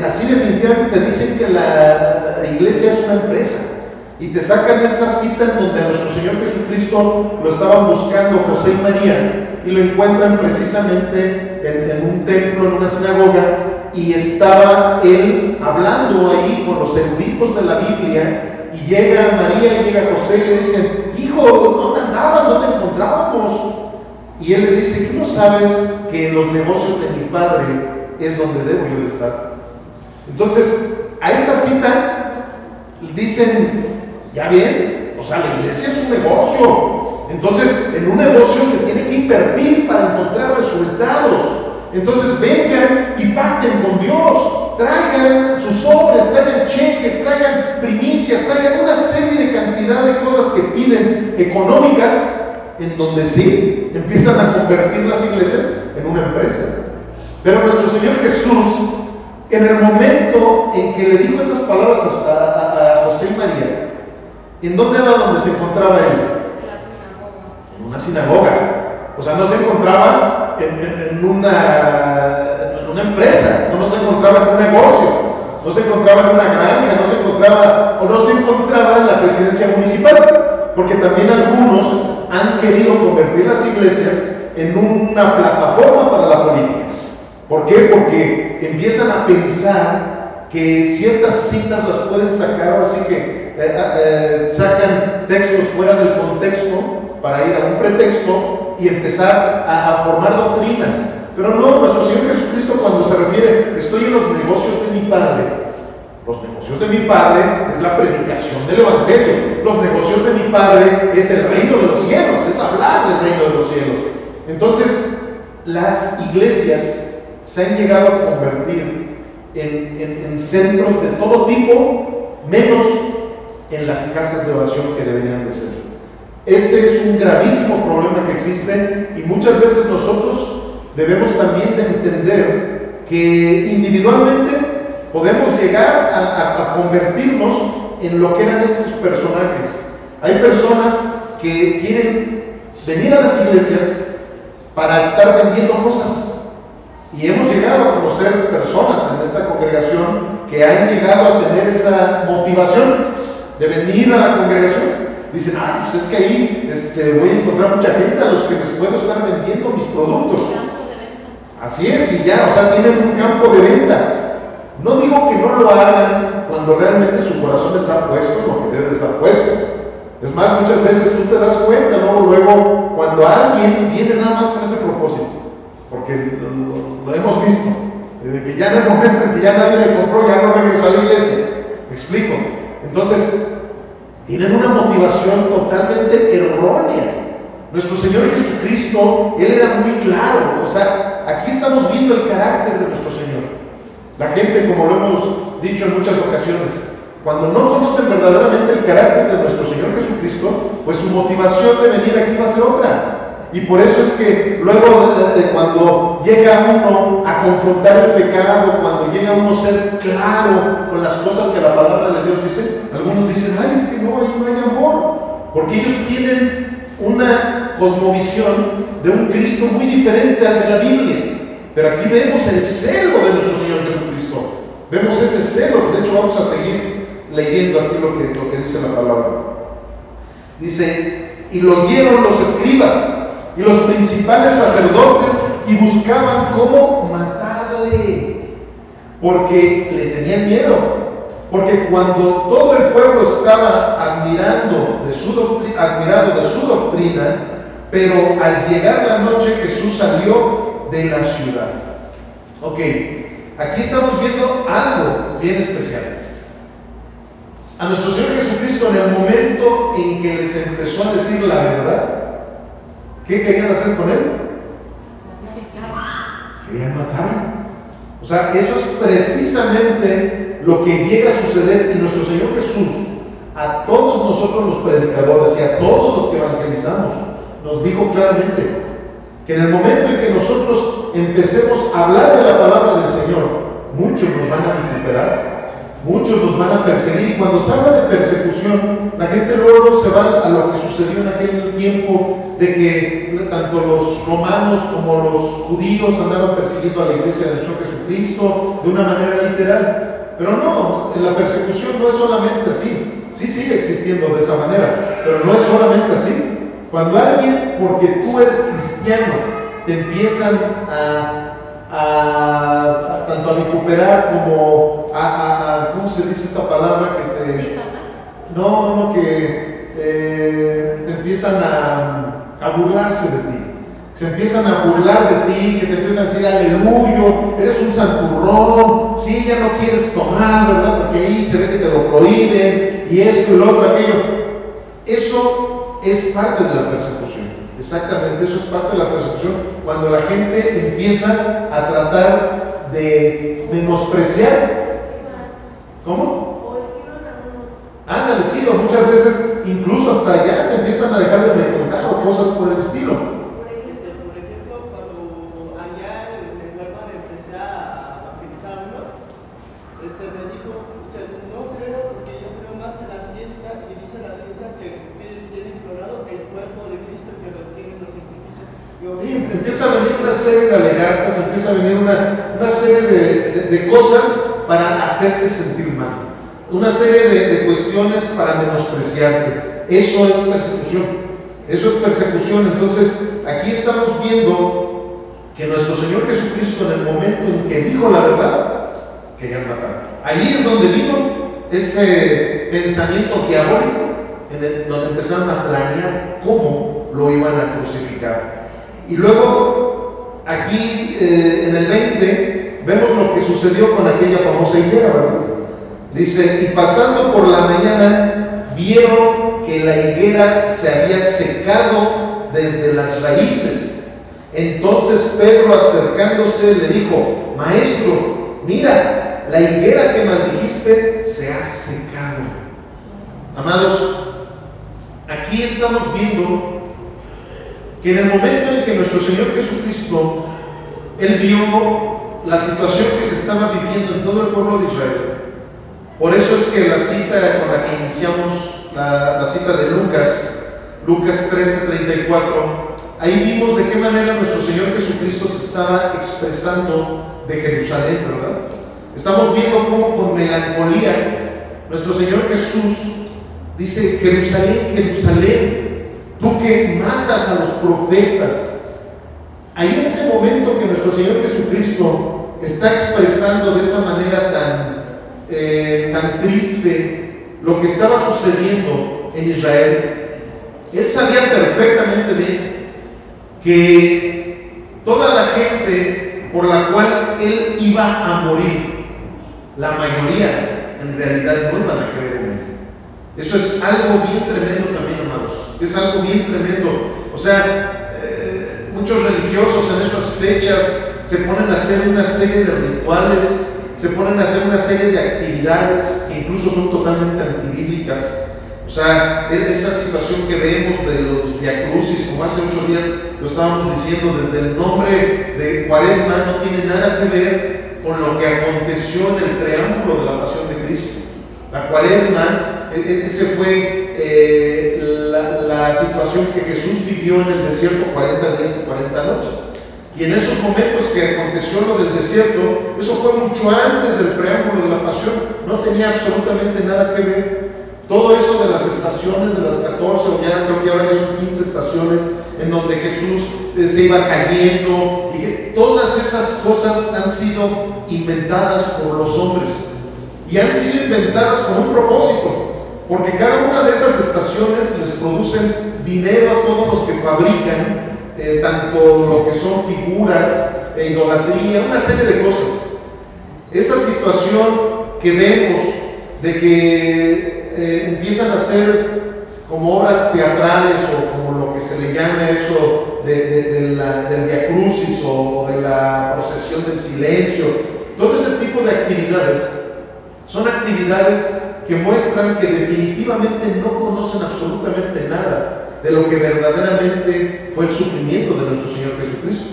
así definitivamente te dicen que la iglesia es una empresa, y te sacan esa cita en donde a nuestro Señor Jesucristo lo estaban buscando José y María, y lo encuentran precisamente en un templo, en una sinagoga, y estaba él hablando ahí con los eruditos de la Biblia, y llega María y llega José y le dicen: hijo, ¿dónde andabas? ¿No te encontrábamos? Y él les dice: ¿qué no sabes que en los negocios de mi padre es donde debo yo de estar? Entonces, a esa cita dicen: ya bien, o sea, la iglesia es un negocio. Entonces, en un negocio se tiene que invertir para encontrar resultados. Entonces, vengan y pacten con Dios, traigan sus sobres, traigan cheques, traigan primicias, traigan una serie de cantidad de cosas que piden económicas, en donde sí empiezan a convertir las iglesias en una empresa. Pero nuestro Señor Jesús En el momento en que le dijo esas palabras a José y María, ¿en dónde era donde se encontraba él? En la sinagoga. En una sinagoga. O sea, no se encontraba en una empresa, no se encontraba en un negocio, no se encontraba en una granja, no se encontraba en la presidencia municipal, porque también algunos han querido convertir las iglesias en una plataforma para la política. ¿Por qué? Porque empiezan a pensar que ciertas citas las pueden sacar, así que sacan textos fuera del contexto para ir a un pretexto y empezar a formar doctrinas. Pero no, nuestro Señor Jesucristo, cuando se refiere, estoy en los negocios de mi Padre, los negocios de mi Padre es la predicación del Evangelio, los negocios de mi Padre es el reino de los cielos, es hablar del reino de los cielos. Entonces, las iglesias se han llegado a convertir en centros de todo tipo, menos en las casas de oración que deberían de ser. Ese es un gravísimo problema que existe, y muchas veces nosotros debemos también de entender que individualmente podemos llegar a convertirnos en lo que eran estos personajes. Hay personas que quieren venir a las iglesias para estar vendiendo cosas. Y hemos llegado a conocer personas en esta congregación que han llegado a tener esa motivación de venir a la congregación. Dicen, pues es que ahí voy a encontrar mucha gente a los que les puedo estar vendiendo mis productos. Así es, y ya, o sea, tienen un campo de venta. No digo que no lo hagan cuando realmente su corazón está puesto en lo que debe de estar puesto. Es más, muchas veces tú te das cuenta, luego, cuando alguien viene nada más con ese propósito, porque lo hemos visto, desde que ya en el momento en que ya nadie le compró, ya no regresó a la iglesia. ¿Me explico? Entonces, tienen una motivación totalmente errónea. Nuestro Señor Jesucristo, Él era muy claro. O sea, aquí estamos viendo el carácter de nuestro Señor. La gente, como lo hemos dicho en muchas ocasiones, cuando no conocen verdaderamente el carácter de nuestro Señor Jesucristo, pues su motivación de venir aquí va a ser otra. Y por eso es que luego cuando llega uno a confrontar el pecado, cuando llega uno a ser claro con las cosas que la palabra de Dios dice, algunos dicen, es que no, ahí no hay amor, porque ellos tienen una cosmovisión de un Cristo muy diferente al de la Biblia. Pero aquí vemos el celo de nuestro Señor Jesucristo, vemos ese celo. De hecho, vamos a seguir leyendo aquí lo que dice la palabra. Dice, y lo oyeron los escribas y los principales sacerdotes y buscaban cómo matarle, porque le tenían miedo, porque cuando todo el pueblo estaba admirado de su doctrina, pero al llegar la noche Jesús salió de la ciudad. Ok, aquí estamos viendo algo bien especial. A nuestro Señor Jesucristo, en el momento en que les empezó a decir la verdad, ¿qué querían hacer con él? Querían matarlo. O sea, eso es precisamente lo que llega a suceder. Y nuestro Señor Jesús, a todos nosotros los predicadores y a todos los que evangelizamos, nos dijo claramente que en el momento en que nosotros empecemos a hablar de la palabra del Señor, muchos nos van a recuperar, muchos nos van a perseguir. Y cuando se habla de persecución, la gente luego se va a lo que sucedió en aquel tiempo, de que tanto los romanos como los judíos andaban persiguiendo a la iglesia del Señor Jesucristo de una manera literal. Pero no, la persecución no es solamente así. Sí sigue existiendo de esa manera, pero no es solamente así. Cuando alguien, porque tú eres cristiano, te empiezan tanto a recuperar como ¿cómo se dice esta palabra? Que te empiezan a burlarse de ti. Se empiezan a burlar de ti, que te empiezan a decir, aleluya, eres un santurrón, sí, ya no quieres tomar, ¿verdad? Porque ahí se ve que te lo prohíben, y esto y lo otro, aquello. Eso es parte de la persecución. Exactamente, eso es parte de la persecución. Cuando la gente empieza a tratar de menospreciar. ¿Cómo? Ándale, sí, o muchas veces incluso hasta allá te empiezan a dejar de frecuentar o cosas por el estilo. Por ejemplo, cuando allá en el lugar donde empecé a evangelizar a uno, Sí, empieza a venir una serie de alegatas, empieza a venir una serie de cosas para hacerte sentir mal, una serie de cuestiones para menospreciarte. Eso es persecución, eso es persecución. Entonces, aquí estamos viendo que nuestro Señor Jesucristo, en el momento en que dijo la verdad, querían matar. Allí es donde vino ese pensamiento diabólico, donde empezaron a planear cómo lo iban a crucificar. Y luego, aquí en el 20, vemos lo que sucedió con aquella famosa higuera, ¿verdad? Dice, y pasando por la mañana, vieron que la higuera se había secado desde las raíces. Entonces Pedro, acercándose, le dijo, Maestro, mira, la higuera que maldijiste se ha secado. Amados, aquí estamos viendo que en el momento en que nuestro Señor Jesucristo, Él vio la situación que se estaba viviendo en todo el pueblo de Israel. Por eso es que la cita con la que iniciamos, la cita de Lucas 13:34, ahí vimos de qué manera nuestro Señor Jesucristo se estaba expresando de Jerusalén, ¿verdad? Estamos viendo cómo con melancolía nuestro Señor Jesús dice, Jerusalén, Jerusalén, tú que matas a los profetas. Ahí en ese momento que nuestro Señor Jesucristo está expresando de esa manera tan triste lo que estaba sucediendo en Israel, Él sabía perfectamente bien que toda la gente por la cual Él iba a morir, la mayoría en realidad no iban a creer en Él. Eso es algo bien tremendo también, amados. Es algo bien tremendo. O sea, muchos religiosos en estas fechas se ponen a hacer una serie de rituales, se ponen a hacer una serie de actividades que incluso son totalmente antibíblicas. O sea, esa situación que vemos de los viacrucis, como hace 8 días lo estábamos diciendo, desde el nombre de Cuaresma, no tiene nada que ver con lo que aconteció en el preámbulo de la pasión de Cristo. La Cuaresma, ese fue la situación que Jesús vivió en el desierto 40 días y 40 noches. Y en esos momentos que aconteció lo del desierto, eso fue mucho antes del preámbulo de la pasión, no tenía absolutamente nada que ver. Todo eso de las estaciones, de las 14, o ya creo que ahora ya son 15 estaciones, en donde Jesús se iba cayendo, y que todas esas cosas han sido inventadas por los hombres, y han sido inventadas con un propósito, porque cada una de esas estaciones les producen dinero a todos los que fabrican, tanto lo que son figuras, idolatría, una serie de cosas. Esa situación que vemos de que empiezan a hacer como obras teatrales o como lo que se le llama eso del Via Crucis o de la procesión del silencio, todo ese tipo de actividades son actividades que muestran que definitivamente no conocen absolutamente nada de lo que verdaderamente fue el sufrimiento de nuestro Señor Jesucristo.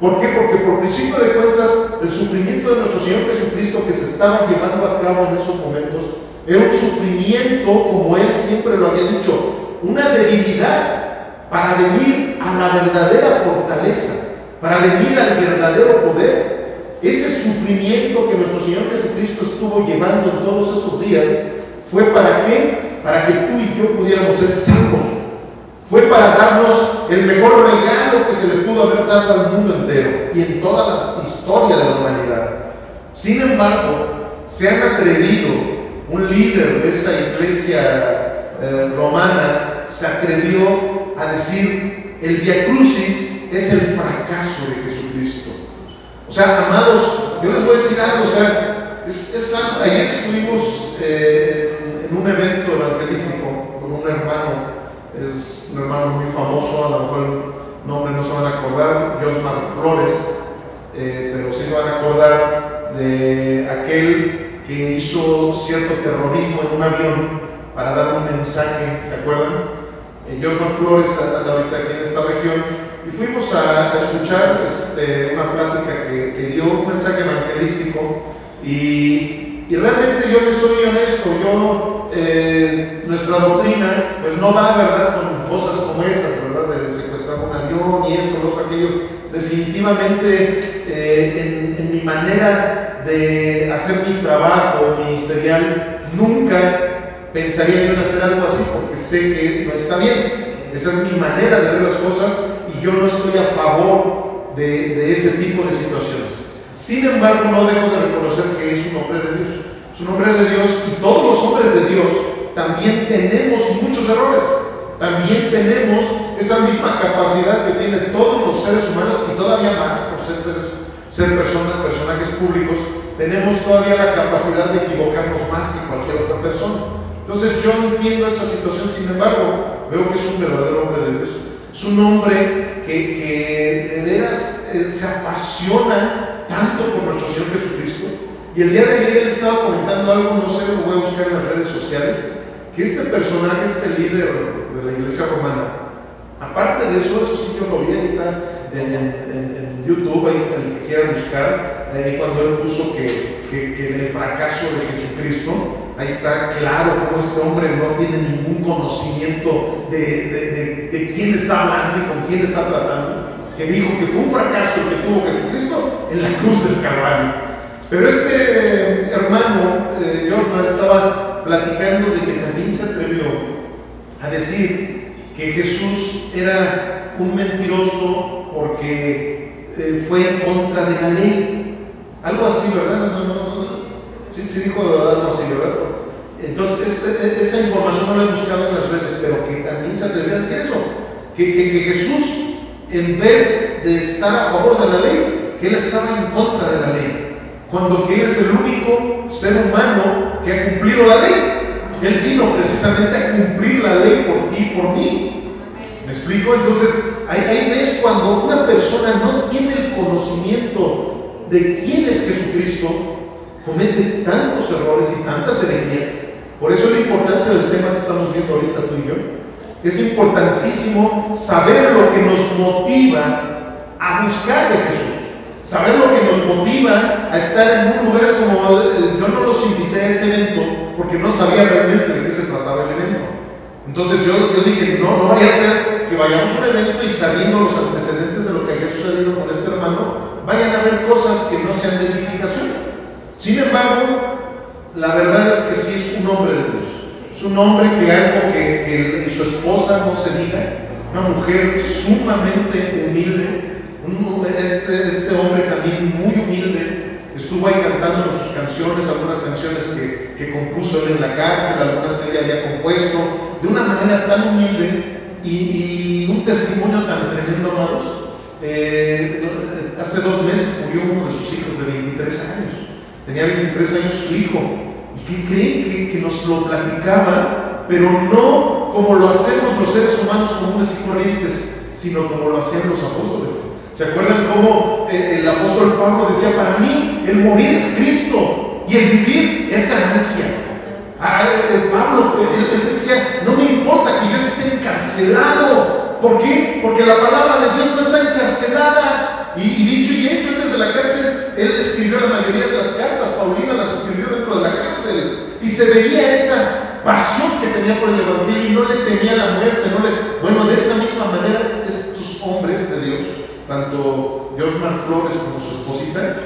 ¿Por qué? Porque por principio de cuentas el sufrimiento de nuestro Señor Jesucristo que se estaba llevando a cabo en esos momentos era un sufrimiento, como Él siempre lo había dicho, una debilidad para venir a la verdadera fortaleza, para venir al verdadero poder. Ese sufrimiento que nuestro Señor Jesucristo estuvo llevando en todos esos días fue ¿para qué? Para que tú y yo pudiéramos ser salvos. Fue para darnos el mejor regalo que se le pudo haber dado al mundo entero y en toda la historia de la humanidad. Sin embargo, se han atrevido, un líder de esa iglesia romana se atrevió a decir: el Via Crucis es el fracaso de Jesucristo. O sea, amados, yo les voy a decir algo, o sea, ayer estuvimos en un evento evangelístico con un hermano, es un hermano muy famoso, a lo mejor el nombre no se van a acordar, Josmar Flores, pero sí se van a acordar de aquel que hizo cierto terrorismo en un avión para dar un mensaje, ¿se acuerdan? Josmar Flores anda ahorita aquí en esta región, y fuimos a escuchar una plática que dio un mensaje evangelístico, y y realmente yo les soy honesto, nuestra doctrina pues no va, ¿verdad?, con cosas como esas, ¿verdad?, de secuestrar un avión y esto, lo otro, aquello. Definitivamente en mi manera de hacer mi trabajo ministerial nunca pensaría yo en hacer algo así, porque sé que no está bien. Esa es mi manera de ver las cosas y yo no estoy a favor de ese tipo de situaciones. Sin embargo, no dejo de reconocer que es un hombre de Dios. Es un hombre de Dios, y todos los hombres de Dios también tenemos muchos errores. También tenemos esa misma capacidad que tienen todos los seres humanos, y todavía más por ser personajes públicos. Tenemos todavía la capacidad de equivocarnos más que cualquier otra persona. Entonces yo entiendo esa situación. Sin embargo, veo que es un verdadero hombre de Dios. Es un hombre que de veras se apasiona tanto por nuestro Señor Jesucristo. Y el día de ayer él estaba comentando algo, no sé, lo voy a buscar en las redes sociales, que este personaje, este líder de la iglesia romana, aparte de eso sí yo lo vi, está en YouTube, ahí el que quiera buscar, cuando él puso que en el fracaso de Jesucristo, ahí está claro cómo este hombre no tiene ningún conocimiento de quién está hablando y con quién está tratando, que dijo que fue un fracaso el que tuvo Jesucristo en la cruz del Calvario. Pero este hermano, Josmar, estaba platicando de que también se atrevió a decir que Jesús era un mentiroso porque fue en contra de la ley. Algo así, ¿verdad? Sí dijo algo así, ¿verdad? Entonces, esa información no la he buscado en las redes, pero que también se atrevió a decir eso, que Jesús, en vez de estar a favor de la ley, que él estaba en contra de la ley, cuando que él es el único ser humano que ha cumplido la ley. Él vino precisamente a cumplir la ley por ti y por mí. ¿Me explico? Entonces, ahí ves cuando una persona no tiene el conocimiento de quién es Jesucristo, comete tantos errores y tantas herejías. Por eso la importancia del tema que estamos viendo ahorita tú y yo. Es importantísimo saber lo que nos motiva a buscar de Jesús. Saber lo que nos motiva a estar en un lugar. Es como, yo no los invité a ese evento porque no sabía realmente de qué se trataba el evento. Entonces yo dije, no vaya a ser que vayamos a un evento y sabiendo los antecedentes de lo que había sucedido con este hermano, vayan a ver cosas que no sean de edificación. Sin embargo, la verdad es que sí es un hombre de Dios. Es un hombre que algo que su esposa no se diga, una mujer sumamente humilde. Este hombre también muy humilde, estuvo ahí cantando sus canciones, algunas canciones que compuso él en la cárcel, algunas que él había compuesto, de una manera tan humilde y un testimonio tan tremendo, amados. Hace 2 meses murió uno de sus hijos de 23 años, tenía 23 años su hijo, y que creen que nos lo platicaba, pero no como lo hacemos los seres humanos comunes y corrientes, sino como lo hacían los apóstoles. ¿Se acuerdan cómo el apóstol Pablo decía, para mí el morir es Cristo y el vivir es ganancia? Pablo, él decía, no me importa que yo esté encarcelado. ¿Por qué? Porque la palabra de Dios no está encarcelada. Y dicho y hecho, él desde la cárcel, él escribió la mayoría de las cartas, Paulina las escribió dentro de la cárcel. Y se veía esa pasión que tenía por el Evangelio y no le temía la muerte. Bueno, de esa misma manera, estos hombres de Dios, tanto Josmar Flores como su esposita,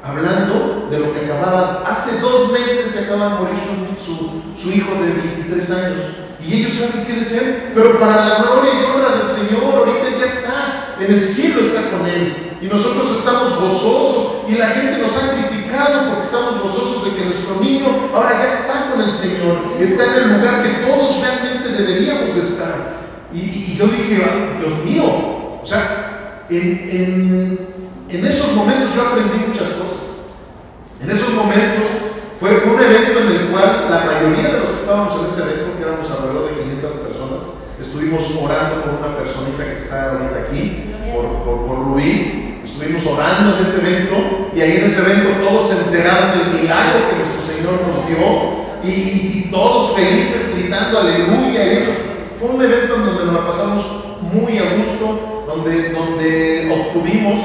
hablando de lo que acababa, hace 2 meses se acaba de morir su hijo de 23 años, y ellos saben qué desean, pero para la gloria y honra del Señor, ahorita él ya está, en el cielo está con él, y nosotros estamos gozosos, y la gente nos ha criticado porque estamos gozosos de que nuestro niño ahora ya está con el Señor, está en el lugar que todos realmente deberíamos de estar. Y yo dije, ay, Dios mío, o sea, en esos momentos yo aprendí muchas cosas. En esos momentos fue un evento en el cual la mayoría de los que estábamos en ese evento, que éramos alrededor de 500 personas, estuvimos orando por una personita que está ahorita aquí, por Rubí. Estuvimos orando en ese evento, y ahí en ese evento todos se enteraron del milagro que nuestro Señor nos dio, y todos felices gritando aleluya. Y eso fue un evento en donde nos la pasamos muy a gusto, donde obtuvimos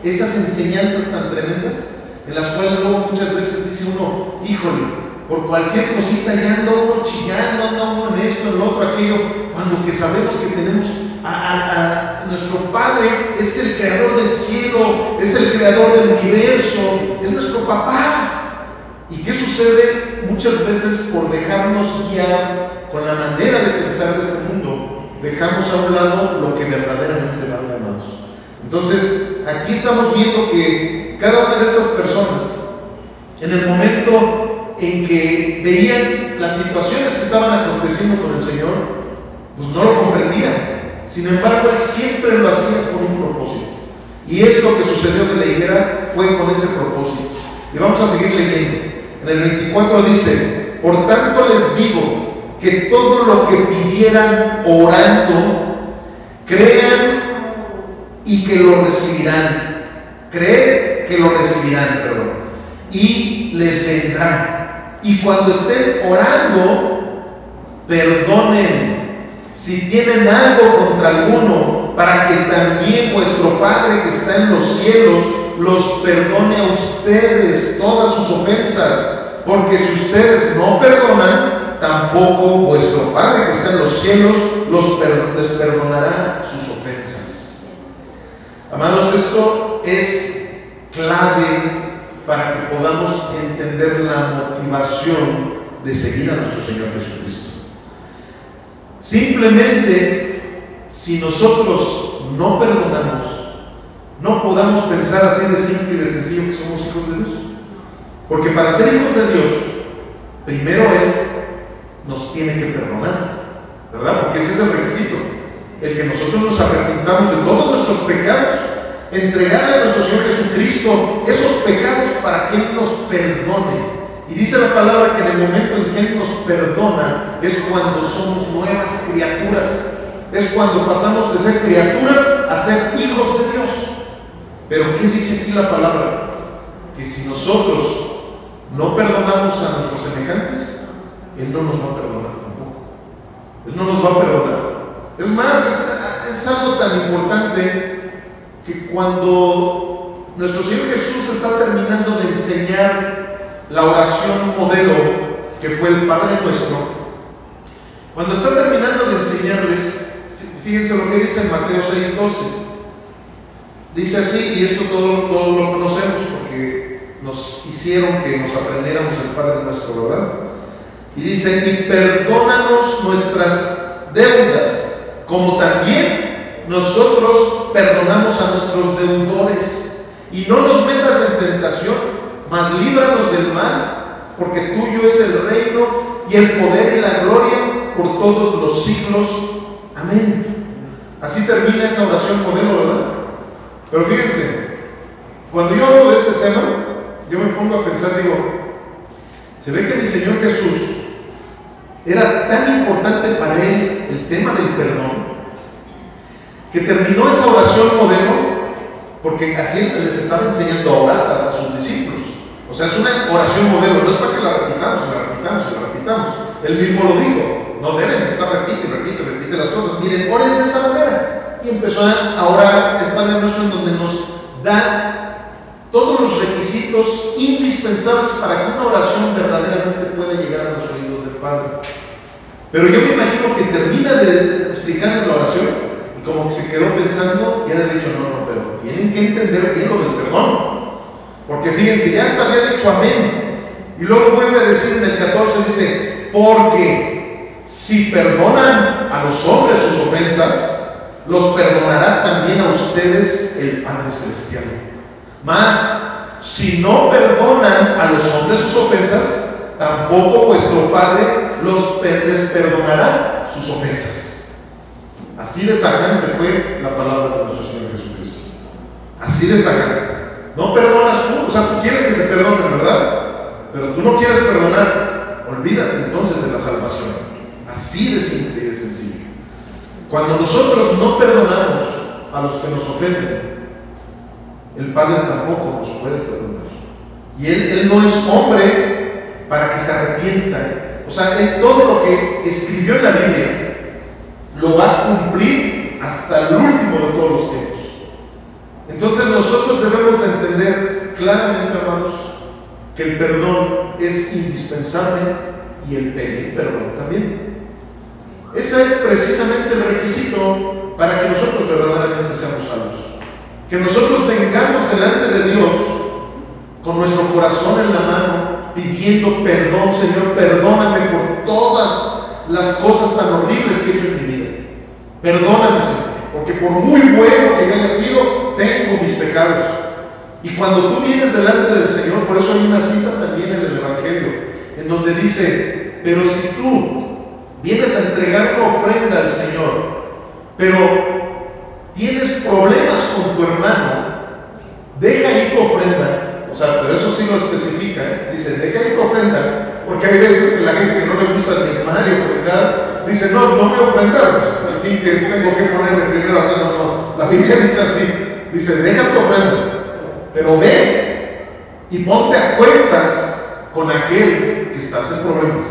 esas enseñanzas tan tremendas. en las cuales luego muchas veces dice uno, híjole, por cualquier cosita ya anda uno chillando, anda uno en esto, en lo otro, aquello, cuando que sabemos que tenemos a nuestro Padre, es el creador del cielo, es el creador del universo, es nuestro papá. ¿Y qué sucede? Muchas veces por dejarnos guiar con la manera de pensar de este mundo, dejamos a un lado lo que verdaderamente vale, amados. Entonces, aquí estamos viendo que cada una de estas personas, en el momento en que veían las situaciones que estaban aconteciendo con el Señor, pues no lo comprendían. Sin embargo, Él siempre lo hacía con un propósito. Y esto que sucedió de la higuera fue con ese propósito. Y vamos a seguir leyendo. En el 24 dice, por tanto les digo que todo lo que pidieran orando, crean y que lo recibirán. Creen que lo recibirán, perdón. Y les vendrá. Y cuando estén orando, perdonen si tienen algo contra alguno, para que también vuestro Padre que está en los cielos los perdone a ustedes todas sus ofensas. Porque si ustedes no perdonan, tampoco vuestro Padre que está en los cielos les perdonará sus ofensas. Amados, esto es clave para que podamos entender la motivación de seguir a nuestro Señor Jesucristo. Simplemente, si nosotros no perdonamos, no podamos pensar así de simple y de sencillo que somos hijos de Dios. Porque para ser hijos de Dios, primero Él nos tiene que perdonar, ¿verdad? Porque ese es el requisito, el que nosotros nos arrepintamos de todos nuestros pecados, entregarle a nuestro Señor Jesucristo esos pecados para que Él nos perdone. Y dice la palabra que en el momento en que Él nos perdona es cuando somos nuevas criaturas, es cuando pasamos de ser criaturas a ser hijos de Dios. Pero ¿qué dice aquí la palabra? Que si nosotros no perdonamos a nuestros semejantes, Él no nos va a perdonar tampoco. Él no nos va a perdonar. Es más, es algo tan importante que cuando nuestro Señor Jesús está terminando de enseñar la oración modelo que fue el Padre Nuestro, cuando está terminando de enseñarles, fíjense lo que dice en Mateo 6:12. Dice así, y esto todos lo conocemos porque nos hicieron que nos aprendiéramos el Padre Nuestro, ¿verdad? Y dice, y perdónanos nuestras deudas, como también nosotros perdonamos a nuestros deudores, y no nos metas en tentación, mas líbranos del mal, porque tuyo es el reino y el poder y la gloria por todos los siglos. Amén. Así termina esa oración modelo, ¿verdad? Pero fíjense, cuando yo hablo de este tema, yo me pongo a pensar, digo, se ve que mi Señor Jesús era tan importante para Él el tema del perdón, que terminó esa oración modelo, porque así les estaba enseñando a orar a sus discípulos. O sea, es una oración modelo, no es para que la repitamos, la repitamos, la repitamos. Él mismo lo dijo, no deben estar repite las cosas. Miren, oren de esta manera. Y empezó a orar el Padre Nuestro, en donde nos da todos los requisitos indispensables para que una oración verdaderamente pueda llegar a los oídos del Padre. Pero yo me imagino que termina de explicar la oración y como que se quedó pensando, y ha dicho, no, pero tienen que entender bien lo del perdón. Porque fíjense, ya hasta había dicho amén. Y luego vuelve a decir en el 14, dice, porque si perdonan a los hombres sus ofensas, los perdonará también a ustedes el Padre Celestial. Mas, si no perdonan a los hombres sus ofensas, tampoco vuestro Padre les perdonará sus ofensas. Así de tajante fue la palabra de nuestro Señor Jesucristo. Así de tajante. No perdonas tú, o sea, tú quieres que te perdonen, ¿verdad? Pero tú no quieres perdonar, olvídate entonces de la salvación. Así de simple y de sencillo. Cuando nosotros no perdonamos a los que nos ofenden, el Padre tampoco nos puede perdonar. Y Él no es hombre para que se arrepienta. O sea, Él todo lo que escribió en la Biblia lo va a cumplir hasta el último de todos los tiempos. Entonces nosotros debemos de entender claramente, amados, que el perdón es indispensable y el pedir perdón también. Ese es precisamente el requisito para que nosotros verdaderamente seamos salvos. Que nosotros vengamos delante de Dios con nuestro corazón en la mano, pidiendo perdón. Señor, perdóname por todas las cosas tan horribles que he hecho en mi vida. Perdóname, Señor, porque por muy bueno que yo haya sido, tengo mis pecados. Y cuando tú vienes delante del Señor, por eso hay una cita también en el Evangelio, en donde dice: pero si tú vienes a entregar una ofrenda al Señor, pero tienes problemas con tu hermano, deja ahí tu ofrenda. O sea, pero eso sí lo especifica, dice, deja ahí tu ofrenda, porque hay veces que la gente que no le gusta diezmar y ofrendar, dice, no me ofrendar, pues al fin que tengo que ponerme primero acá, no. La Biblia dice así, dice, deja tu ofrenda, pero ve y ponte a cuentas con aquel que estás en problemas.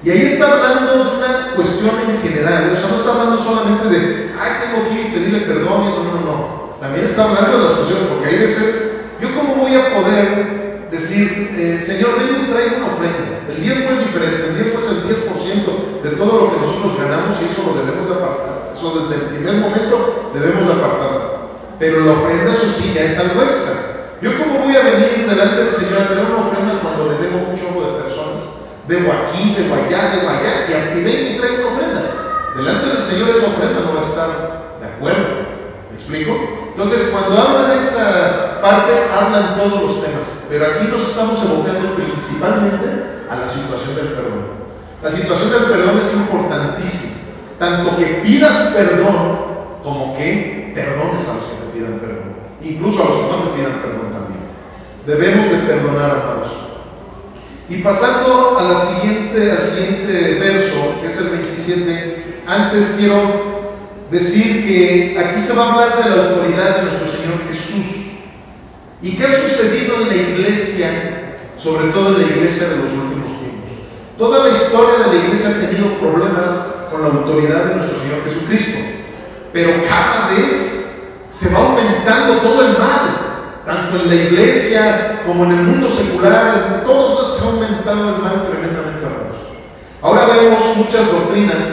Y ahí está hablando de una cuestión en general, o sea, no está hablando solamente de, tengo que ir y pedirle perdón, no. También está hablando de las cuestiones, porque hay veces, ¿yo cómo voy a poder decir, Señor, vengo y traigo una ofrenda? El diezmo es diferente, el diezmo es el 10% de todo lo que nosotros ganamos y eso lo debemos de apartar. Eso desde el primer momento debemos de apartarlo. Pero la ofrenda, eso sí, ya es algo extra. ¿Yo cómo voy a venir delante del Señor a tener una ofrenda cuando le debo un chorro de personas? Debo aquí, debo allá, y ven y traigo una ofrenda. Delante del Señor esa ofrenda no va a estar de acuerdo. ¿Me explico? Entonces, cuando hablan de esa parte, hablan todos los temas, pero aquí nos estamos evocando principalmente a la situación del perdón. La situación del perdón es importantísima, tanto que pidas perdón como que perdones a los que te pidan perdón, incluso a los que no te pidan perdón también. Debemos de perdonar, amados. Y pasando al siguiente verso, que es el 27, antes quiero decir que aquí se va a hablar de la autoridad de nuestro Señor Jesús. ¿Y qué ha sucedido en la iglesia, sobre todo en la iglesia de los últimos tiempos? Toda la historia de la iglesia ha tenido problemas con la autoridad de nuestro Señor Jesucristo, pero cada vez se va aumentando todo el mal, tanto en la iglesia como en el mundo secular. En todos lados se ha aumentado el mal tremendamente, amados. Ahora vemos muchas doctrinas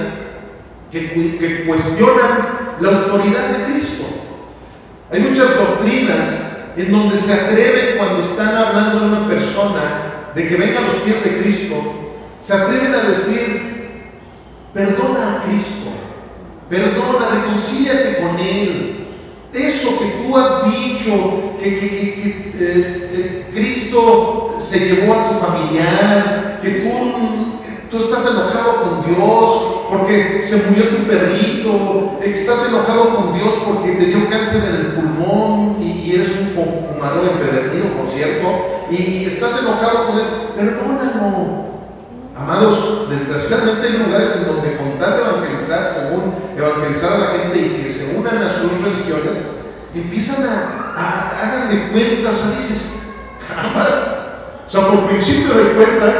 que cuestionan la autoridad de Cristo. Hay muchas doctrinas en donde se atreven, cuando están hablando de una persona, de que venga a los pies de Cristo, se atreven a decir, perdona a Cristo, perdona, reconcíliate con Él. Eso que tú has dicho, que Cristo se llevó a tu familiar, que tú estás enojado con Dios porque se murió tu perrito, que estás enojado con Dios porque te dio cáncer en el pulmón y eres un fumador empedernido, por cierto, y estás enojado con Él, perdónalo. Amados, desgraciadamente hay lugares en donde con tal de evangelizar a la gente y que se unan a sus religiones, empiezan hagan de cuenta, o sea, dices, carambas, o sea, por principio de cuentas,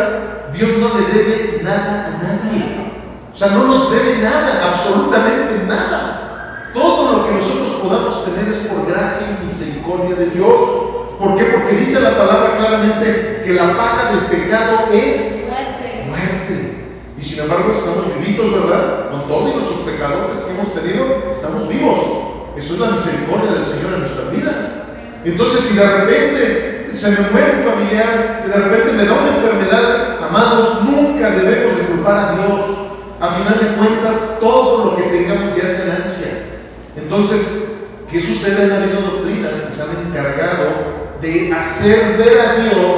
Dios no le debe nada a nadie. O sea, no nos debe nada, absolutamente nada. Todo lo que nosotros podamos tener es por gracia y misericordia de Dios. ¿Por qué? Porque dice la palabra claramente que la paga del pecado es muerte. Y sin embargo estamos vivitos, ¿verdad? Con todos nuestros pecadores que hemos tenido, estamos vivos. Eso es la misericordia del Señor en nuestras vidas. Entonces, si de repente se me muere un familiar, y de repente me da una enfermedad, amados, nunca debemos de culpar a Dios. A final de cuentas, todo lo que tengamos ya es ganancia. Entonces, ¿qué sucede? Ha habido doctrinas que se han encargado de hacer ver a Dios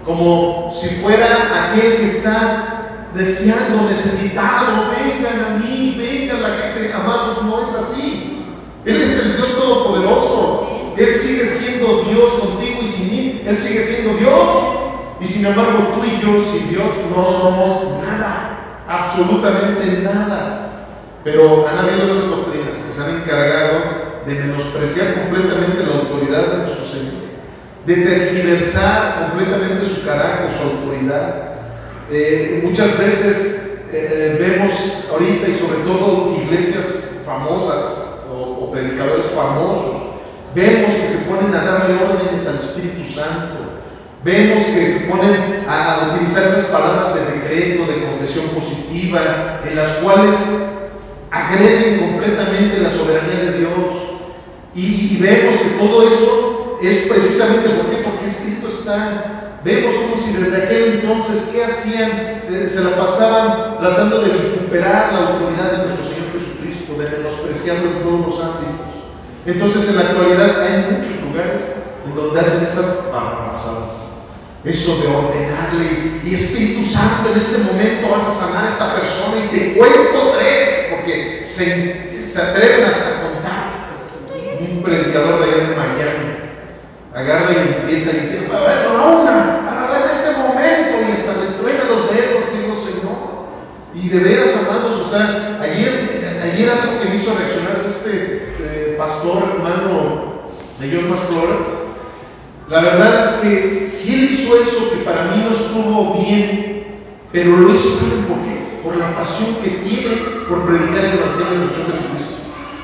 como si fuera aquel que está deseando, necesitado. Vengan a mí, vengan la gente. Amados, no es así. Él es el Dios Todopoderoso. Él sigue siendo Dios contigo y sin mí. Él sigue siendo Dios. Y sin embargo, tú y yo sin Dios no somos nada. Absolutamente nada. Pero han habido esas doctrinas que se han encargado de menospreciar completamente la autoridad de nuestro Señor, de tergiversar completamente su carácter, su autoridad. Muchas veces vemos ahorita, y sobre todo iglesias famosas o predicadores famosos, vemos que se ponen a darle órdenes al Espíritu Santo. Vemos que se ponen a utilizar esas palabras de decreto, de confesión positiva, en las cuales agreden completamente la soberanía de Dios. Y vemos que todo eso es precisamente porque escrito está. Vemos como si desde aquel entonces, ¿qué hacían? Se la pasaban tratando de vituperar la autoridad de nuestro Señor Jesucristo, de menospreciarlo en todos los ámbitos. Entonces, en la actualidad hay muchos lugares en donde hacen esas barrabasadas. Eso de ordenarle, y Espíritu Santo, en este momento vas a sanar a esta persona y te cuento 3, porque se atreven hasta a contar. Un predicador de allá en Miami agarra y empieza y dice, a una, a la vez en este momento, y hasta le truena los dedos, digo, Señor. Y de veras, amados, o sea, ayer algo que me hizo reaccionar de este pastor, hermano de Dios más Flora, la verdad es que si él hizo eso, que para mí no estuvo bien, pero lo hizo, ¿saben por qué? Por la pasión que tiene por predicar el Evangelio de nuestro Jesucristo.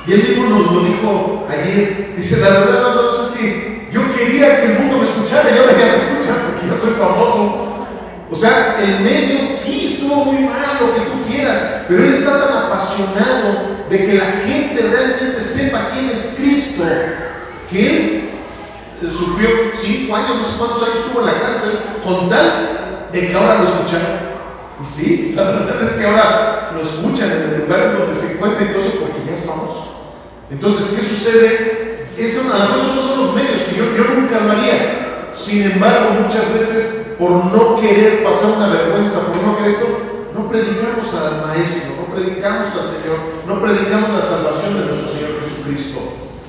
Y él mismo nos lo dijo ayer. Dice, la verdad, amados, es que yo quería que el mundo me escuchara, y ahora ya me escuchan porque yo soy famoso. O sea, el medio sí estuvo muy mal, lo que tú quieras, pero él está tan apasionado de que la gente realmente sepa quién es Cristo, que él sufrió 5 años, no sé cuántos años estuvo en la cárcel, con tal de que ahora lo escucharon. Y sí, la verdad es que ahora lo escuchan en el lugar en donde se encuentra, entonces, porque ya es famoso. Entonces, ¿qué sucede? A lo mejor no son los medios, que yo nunca lo haría. Sin embargo, muchas veces, por no querer pasar una vergüenza, por no querer esto, no predicamos al Maestro, no predicamos al Señor, no predicamos la salvación de nuestro Señor Jesucristo.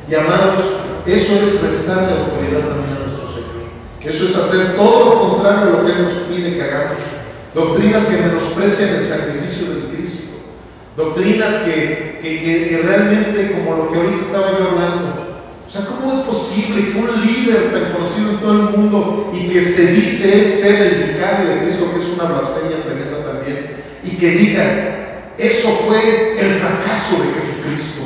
Y amados, eso es restarle autoridad también a nuestro Señor. Eso es hacer todo lo contrario a lo que Él nos pide que hagamos. Doctrinas que menosprecian el sacrificio del Cristo. Doctrinas que realmente, como lo que ahorita estaba yo hablando, o sea, ¿cómo es posible que un líder tan conocido en todo el mundo y que se dice ser el vicario de Cristo, que es una blasfemia tremenda también, y que diga, eso fue el fracaso de Jesucristo?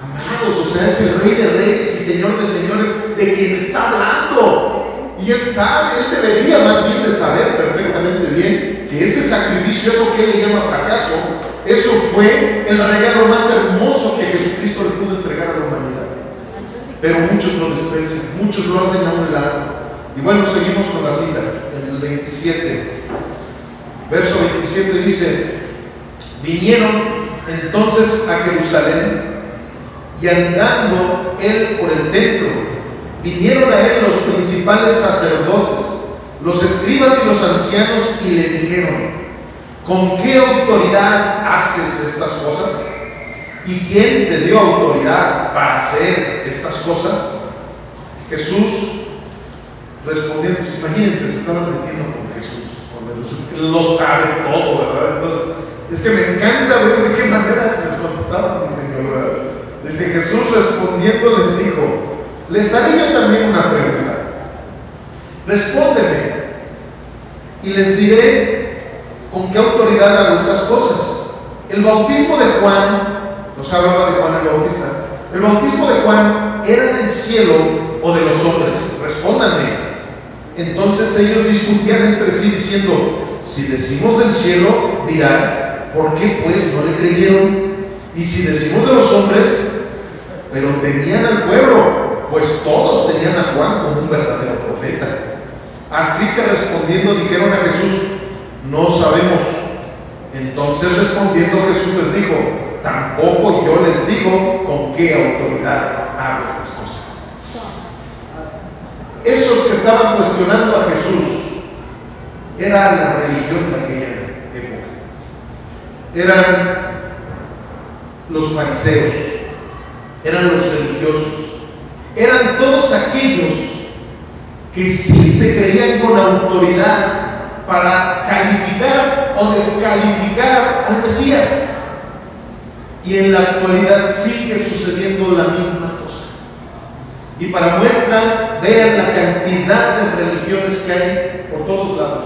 Amados, o sea, es el Rey de Reyes y Señor de Señores de quien está hablando. Y Él sabe, Él debería más bien de saber perfectamente bien que ese sacrificio, eso que Él le llama fracaso, eso fue el regalo más hermoso que Jesucristo le pudo entregar a la humanidad. Pero muchos lo desprecian, muchos lo hacen a un lado. Y bueno, seguimos con la cita, en el 27. Verso 27 dice, vinieron entonces a Jerusalén, y andando él por el templo, vinieron a él los principales sacerdotes, los escribas y los ancianos, y le dijeron, ¿con qué autoridad haces estas cosas? ¿Y quién te dio autoridad para hacer estas cosas? Jesús respondiendo, pues imagínense, se estaban metiendo con Jesús, Él lo sabe todo, ¿verdad? Entonces, es que me encanta ver de qué manera les contestaban, ¿verdad? Dice, Jesús respondiendo les dijo, les haré yo también una pregunta. Respóndeme y les diré con qué autoridad hago estas cosas. El bautismo de Juan, nos hablaba de Juan el Bautista, ¿el bautismo de Juan era del cielo o de los hombres? Respóndanme. Entonces ellos discutían entre sí diciendo, si decimos del cielo, dirán, ¿por qué pues no le creyeron? Y si decimos de los hombres, pero temían al pueblo, pues todos tenían a Juan como un verdadero profeta. Así que respondiendo dijeron a Jesús, no sabemos. Entonces respondiendo Jesús les dijo, tampoco yo les digo con qué autoridad hago estas cosas. Esos que estaban cuestionando a Jesús era la religión de aquella época. Eran los fariseos, eran los religiosos, eran todos aquellos que sí se creían con autoridad para calificar o descalificar al Mesías. Y en la actualidad sigue sucediendo la misma cosa. Y para muestra, vean la cantidad de religiones que hay por todos lados.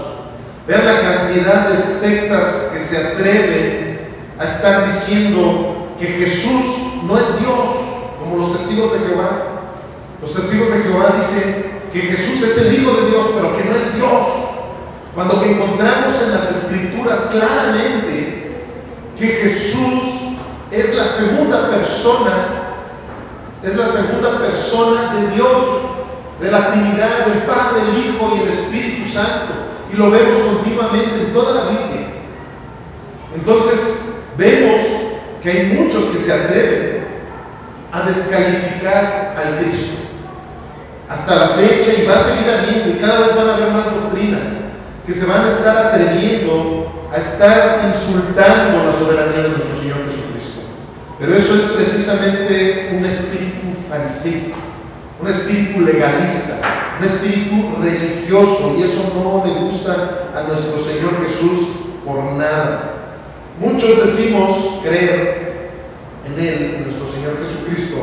Vean la cantidad de sectas que se atreven a estar diciendo que Jesús no es Dios, como los testigos de Jehová. Los testigos de Jehová Jehová dice que Jesús es el Hijo de Dios, pero que no es Dios. Cuando que encontramos en las Escrituras claramente que Jesús es la segunda persona de Dios, de la Trinidad, del Padre, el Hijo y el Espíritu Santo, y lo vemos continuamente en toda la Biblia. Entonces vemos que hay muchos que se atreven a descalificar al Cristo hasta la fecha, y va a seguir habiendo, y cada vez van a haber más doctrinas que se van a estar atreviendo a estar insultando la soberanía de nuestro Señor Jesucristo. Pero eso es precisamente un espíritu fariseo, un espíritu legalista, un espíritu religioso, y eso no le gusta a nuestro Señor Jesús por nada. Muchos decimos creer en Él, en nuestro Señor Jesucristo,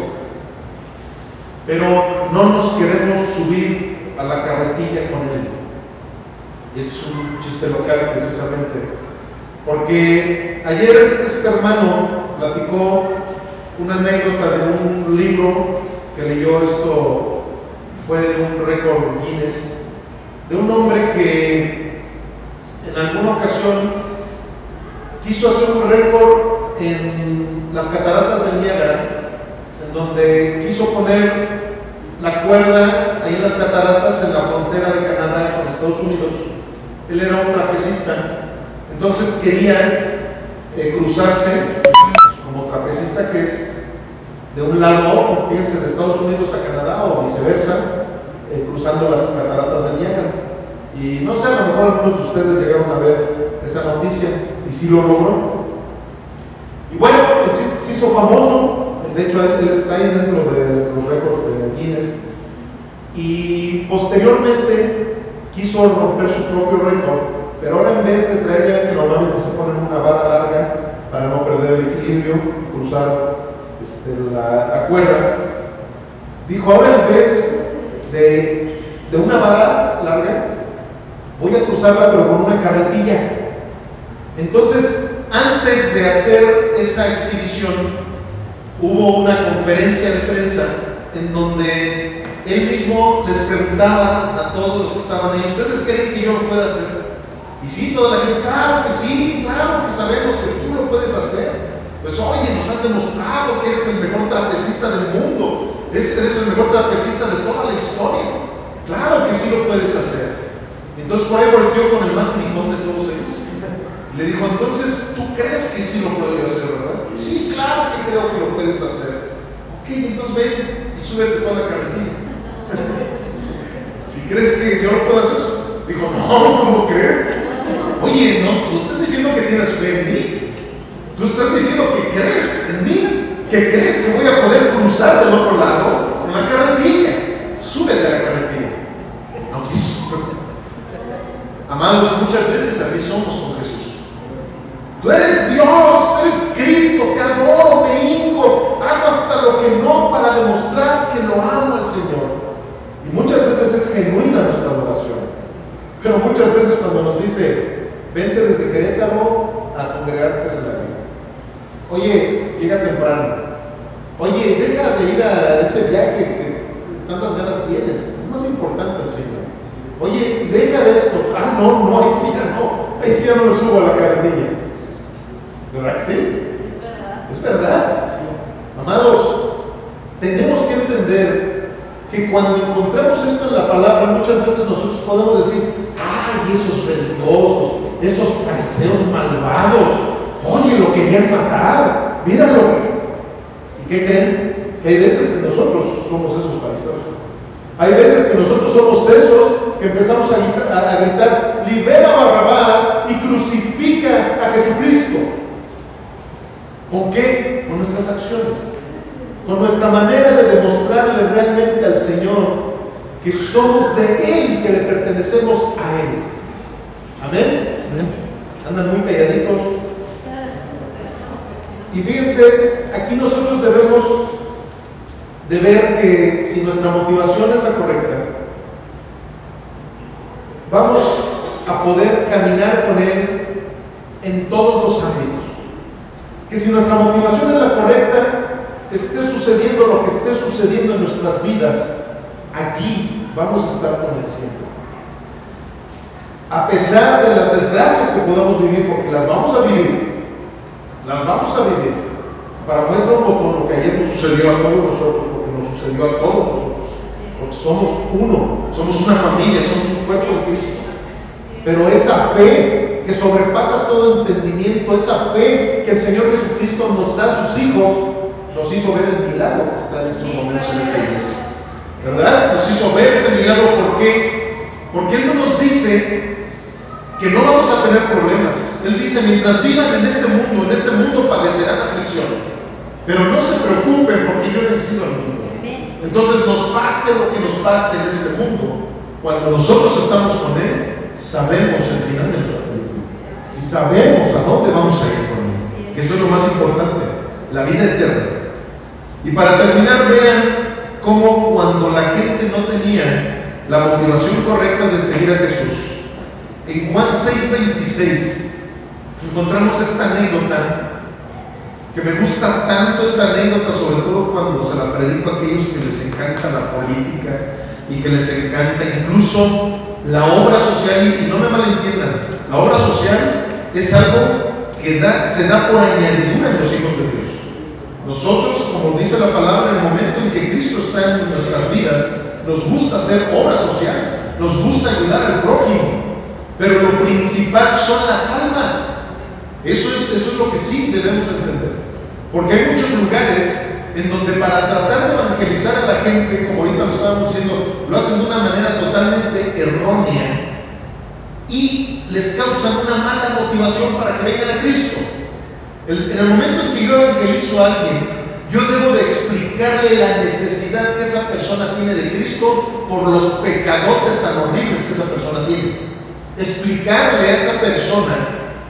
pero no nos queremos subir a la carretilla con Él. Y es un chiste local precisamente, porque ayer este hermano platicó una anécdota de un libro que leyó. Esto fue de un récord Guinness, de un hombre que en alguna ocasión quiso hacer un récord en las cataratas del Niágara, en donde quiso poner la cuerda ahí en las cataratas, en la frontera de Canadá con Estados Unidos. Él era un trapecista, entonces quería cruzarse como trapecista que es, de un lado, fíjense, de Estados Unidos a Canadá o viceversa, cruzando las cataratas del Niágara. Y no sé, a lo mejor algunos de ustedes llegaron a ver esa noticia, y sí lo logró. Y bueno, el chiste se hizo famoso. De hecho, él está ahí dentro de los récords de Guinness, y posteriormente quiso romper su propio récord, pero ahora en vez de traer, ya que normalmente se ponen una vara larga para no perder el equilibrio y cruzar la cuerda, dijo: ahora en vez de una vara larga, voy a cruzarla pero con una carretilla. Entonces, antes de hacer esa exhibición, hubo una conferencia de prensa en donde él mismo les preguntaba a todos los que estaban ahí: ¿ustedes creen que yo lo pueda hacer? Y sí, toda la gente: claro que sí, claro que sabemos que tú lo puedes hacer. Pues oye, nos has demostrado que eres el mejor trapecista del mundo, eres el mejor trapecista de toda la historia. Claro que sí lo puedes hacer. Y entonces por ahí volteó con el más gritón de todos ellos. Le dijo: entonces, ¿tú crees que sí lo puedo yo hacer, verdad? Sí, claro que creo que lo puedes hacer. Ok, entonces ven y súbete toda la carretilla. Si crees que yo lo puedo hacer, dijo: no, ¿cómo crees? Oye, no, tú estás diciendo que tienes fe en mí. Tú estás diciendo que crees en mí, que crees que voy a poder cruzar del otro lado con la carretilla. Súbete a la carretilla. No quiso. Amados, muchas veces así somos con Jesús. Tú eres Dios, eres Cristo, te adoro, me hinco, hago hasta lo que no para demostrar que lo amo al Señor. Y muchas veces es genuina nuestra adoración. Pero muchas veces cuando nos dice: vente desde Querétaro a congregarte en la vida. Oye, llega temprano. Oye, deja de ir a ese viaje que tantas ganas tienes. Es más importante el Señor. Oye, deja de esto. Ah, no, ahí sí ya no. Ahí sí ya no lo subo a la carretilla. ¿Verdad que sí? Es verdad. Es verdad. Amados, tenemos que entender que cuando encontramos esto en la palabra, muchas veces nosotros podemos decir: ay, esos religiosos, esos fariseos malvados, oye, lo querían matar, míralo. ¿Y qué creen? Que hay veces que nosotros somos esos fariseos. Hay veces que nosotros somos esos que empezamos a gritar: libera a Barrabás y crucifica a Jesucristo. ¿Con qué? Con nuestras acciones, con nuestra manera de demostrarle realmente al Señor que somos de Él, que le pertenecemos a Él. Amén. Andan muy calladitos. Y fíjense, aquí nosotros debemos de ver que si nuestra motivación es la correcta, vamos a poder caminar con Él en todos los ámbitos. Que si nuestra motivación es la correcta, esté sucediendo lo que esté sucediendo en nuestras vidas, allí vamos a estar con Él siempre. A pesar de las desgracias que podamos vivir, porque las vamos a vivir, para muestra lo que ayer nos sucedió a todos nosotros, porque nos sucedió a todos nosotros, porque somos uno, somos una familia, somos un cuerpo de Cristo. Pero esa fe que sobrepasa todo entendimiento, esa fe que el Señor Jesucristo nos da a sus hijos, nos hizo ver el milagro que está en estos momentos en esta iglesia, ¿verdad? Nos hizo ver ese milagro. ¿Por qué? Porque Él no nos dice que no vamos a tener problemas. Él dice: mientras vivan en este mundo padecerán aflicción, pero no se preocupen porque yo he vencido al mundo. Entonces, nos pase lo que nos pase en este mundo, cuando nosotros estamos con Él, sabemos el final de nuestra vida y sabemos a dónde vamos a ir con Él, que eso es lo más importante, la vida eterna. Y para terminar, vean cómo cuando la gente no tenía la motivación correcta de seguir a Jesús, en Juan 6:26 encontramos esta anécdota que me gusta tanto, esta anécdota, sobre todo cuando se la predico a aquellos que les encanta la política y que les encanta incluso la obra social. Y no me malentiendan, la obra social es algo que se da por añadidura en los hijos de Dios. Nosotros, como dice la palabra, en el momento en que Cristo está en nuestras vidas, nos gusta hacer obra social, nos gusta ayudar al prójimo, pero lo principal son las almas. Eso es lo que sí debemos entender, porque hay muchos lugares en donde para tratar de evangelizar a la gente, como ahorita lo estábamos diciendo, lo hacen de una manera totalmente errónea y les causan una mala motivación para que vengan a Cristo. En el momento en que yo evangelizo a alguien, yo debo de explicarle la necesidad que esa persona tiene de Cristo por los pecadotes tan horribles que esa persona tiene. Explicarle a esa persona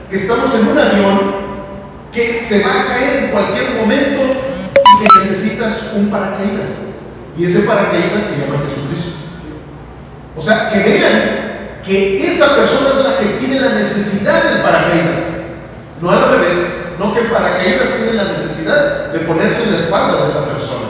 que estamos en un avión que se va a caer en cualquier momento y que necesitas un paracaídas, y ese paracaídas se llama Jesucristo. O sea, que vean que esa persona es la que tiene la necesidad del paracaídas, no al revés, no que el paracaídas tiene la necesidad de ponerse en la espalda de esa persona.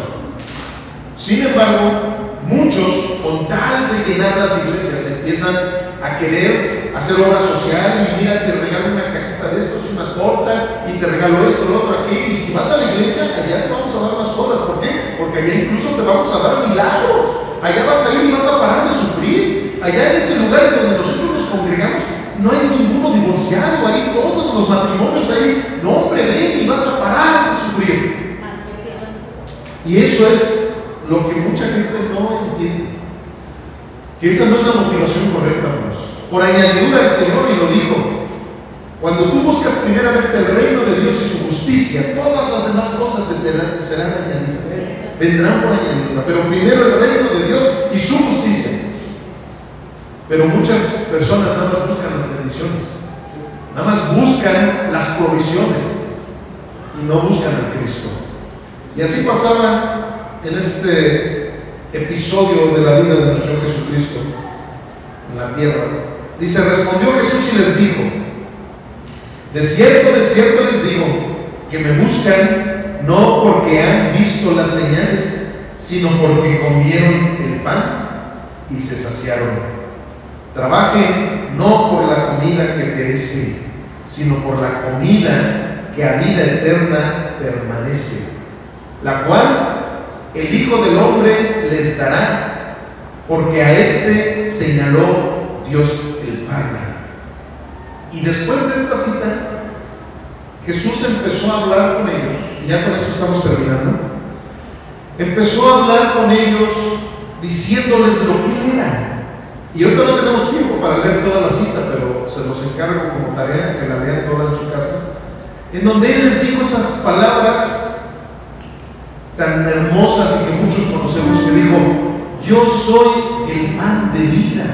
Sin embargo, muchos, con tal de llenar las iglesias, empiezan a querer hacer obra social y mira, te regalo una cajita de estos y una torta y te regalo esto, lo otro, aquello, y si vas a la iglesia, allá te vamos a dar más cosas. ¿Por qué? Porque allá incluso te vamos a dar milagros, allá vas a ir y vas a parar de sufrir, allá en ese lugar en donde nosotros nos congregamos no hay ninguno divorciado, ahí todos los matrimonios, ahí, no hombre, ven y vas a parar de sufrir. Y eso es lo que mucha gente no entiende, que esa no es la motivación correcta, hermanos. Por añadidura el Señor, y lo dijo: cuando tú buscas primeramente el reino de Dios y su justicia, todas las demás cosas serán añadidas, vendrán por añadidura, pero primero el reino de Dios y su justicia. Pero muchas personas nada más buscan las bendiciones, nada más buscan las provisiones y no buscan a Cristo. Y así pasaba en este episodio de la vida de nuestro Señor Jesucristo en la tierra. Dice: respondió Jesús y les dijo: de cierto les digo, que me buscan no porque han visto las señales, sino porque comieron el pan y se saciaron. Trabajen no por la comida que perece, sino por la comida que a vida eterna permanece, la cual el Hijo del Hombre les dará, porque a este señaló Dios el Padre. Y después de esta cita, Jesús empezó a hablar con ellos, y ya con esto estamos terminando. Empezó a hablar con ellos diciéndoles lo que Él era. Y ahorita no tenemos tiempo para leer toda la cita, pero se los encargo como tarea que la lean toda en su casa, en donde Él les dijo esas palabras tan hermosas y que muchos conocemos, que dijo: yo soy el pan de vida.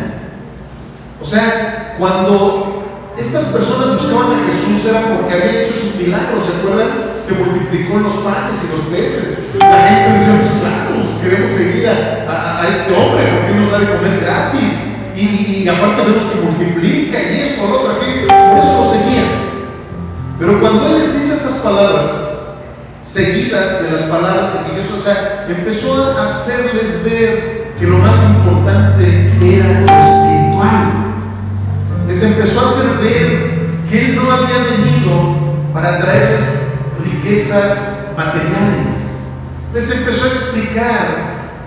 O sea, cuando estas personas buscaban a Jesús era porque había hecho sus milagros. ¿Se acuerdan? Que multiplicó los panes y los peces. La gente decía: pues claro, pues queremos seguir a este hombre, porque nos da de comer gratis, y aparte vemos que multiplica y esto, lo otro, aquello. Por eso lo seguían. Pero cuando Él les dice estas palabras seguidas de las palabras de que Jesús, o sea, empezó a hacerles ver que lo más importante era lo espiritual. Les empezó a hacer ver que Él no había venido para traerles riquezas materiales. Les empezó a explicar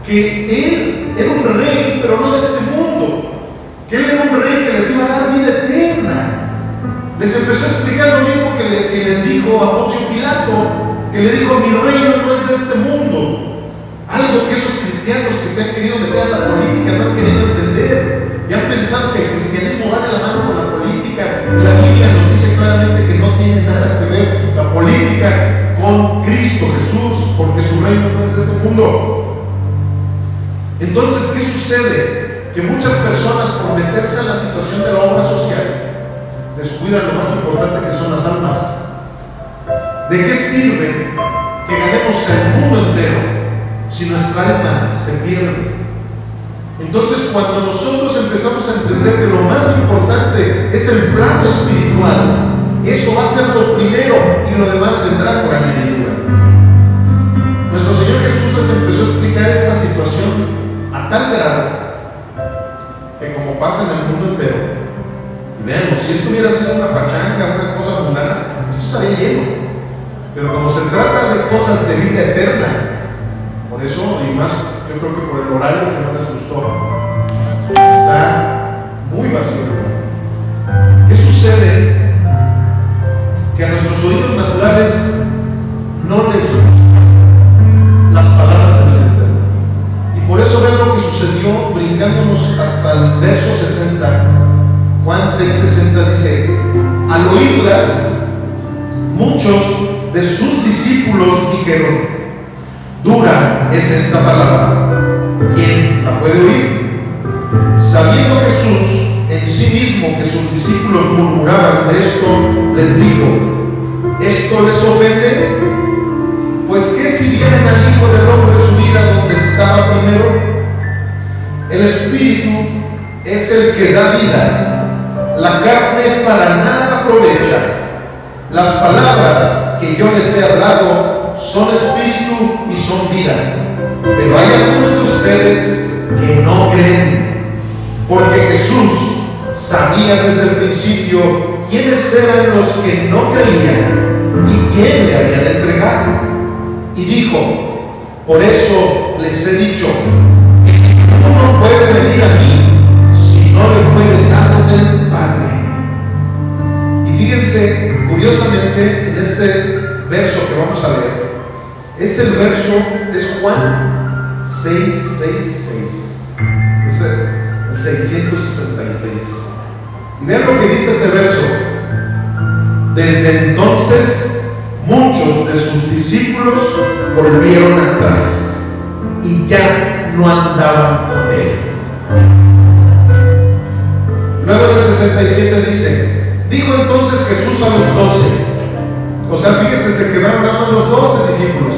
que Él era un rey, pero no de este mundo, que Él era un rey que les iba a dar vida eterna. Les empezó a explicar lo mismo que le dijo a Poncio Pilato, que le dijo: mi reino no es de este mundo. Algo que esos cristianos que se han querido meter a la política no han querido entender, y han pensado que el cristianismo va de la mano con la política. La Biblia nos dice claramente que no tiene nada que ver la política con Cristo Jesús, porque su reino no es de este mundo. Entonces, ¿qué sucede? Que muchas personas, por meterse en la situación de la obra social, descuidan lo más importante, que son las almas. ¿De qué sirve que ganemos el mundo entero si nuestra alma se pierde? Entonces, cuando nosotros empezamos a entender que lo más importante es el plano espiritual, eso va a ser lo primero y lo demás vendrá por añadidura. Nuestro Señor Jesús les empezó a explicar esta situación a tal grado que, como pasa en el mundo entero, y veamos, si esto hubiera sido una pachanga, una cosa mundana, esto estaría lleno. Pero como se trata de cosas de vida eterna, por eso, y más, yo creo que por el horario que no les gustó, está muy vacío. ¿Qué sucede? Que a nuestros oídos naturales no les gustan las palabras de vida eterna. Y por eso ven lo que sucedió, brincándonos hasta el verso 60. Juan 6:60 dice: al oírlas, muchos de sus discípulos dijeron: dura es esta palabra, ¿quién la puede oír? Sabiendo Jesús en sí mismo que sus discípulos murmuraban de esto, les dijo: ¿esto les ofende? Pues ¿qué si vieran al Hijo del Hombre subir a donde estaba primero? El Espíritu es el que da vida, la carne para nada aprovecha. Las palabras que yo les he hablado son espíritu y son vida. Pero hay algunos de ustedes que no creen, porque Jesús sabía desde el principio quiénes eran los que no creían y quién le había de entregar. Y dijo: por eso les he dicho, no puede venir a mí si no le fuere dado del Padre. Y fíjense, curiosamente, en este verso que vamos a leer, es Juan 6:6:6, es el 666. Y vean lo que dice este verso: desde entonces muchos de sus discípulos volvieron atrás y ya no andaban con él. Luego del 67 dice: dijo entonces Jesús a los 12, o sea, fíjense, se quedaron nada más los 12 discípulos.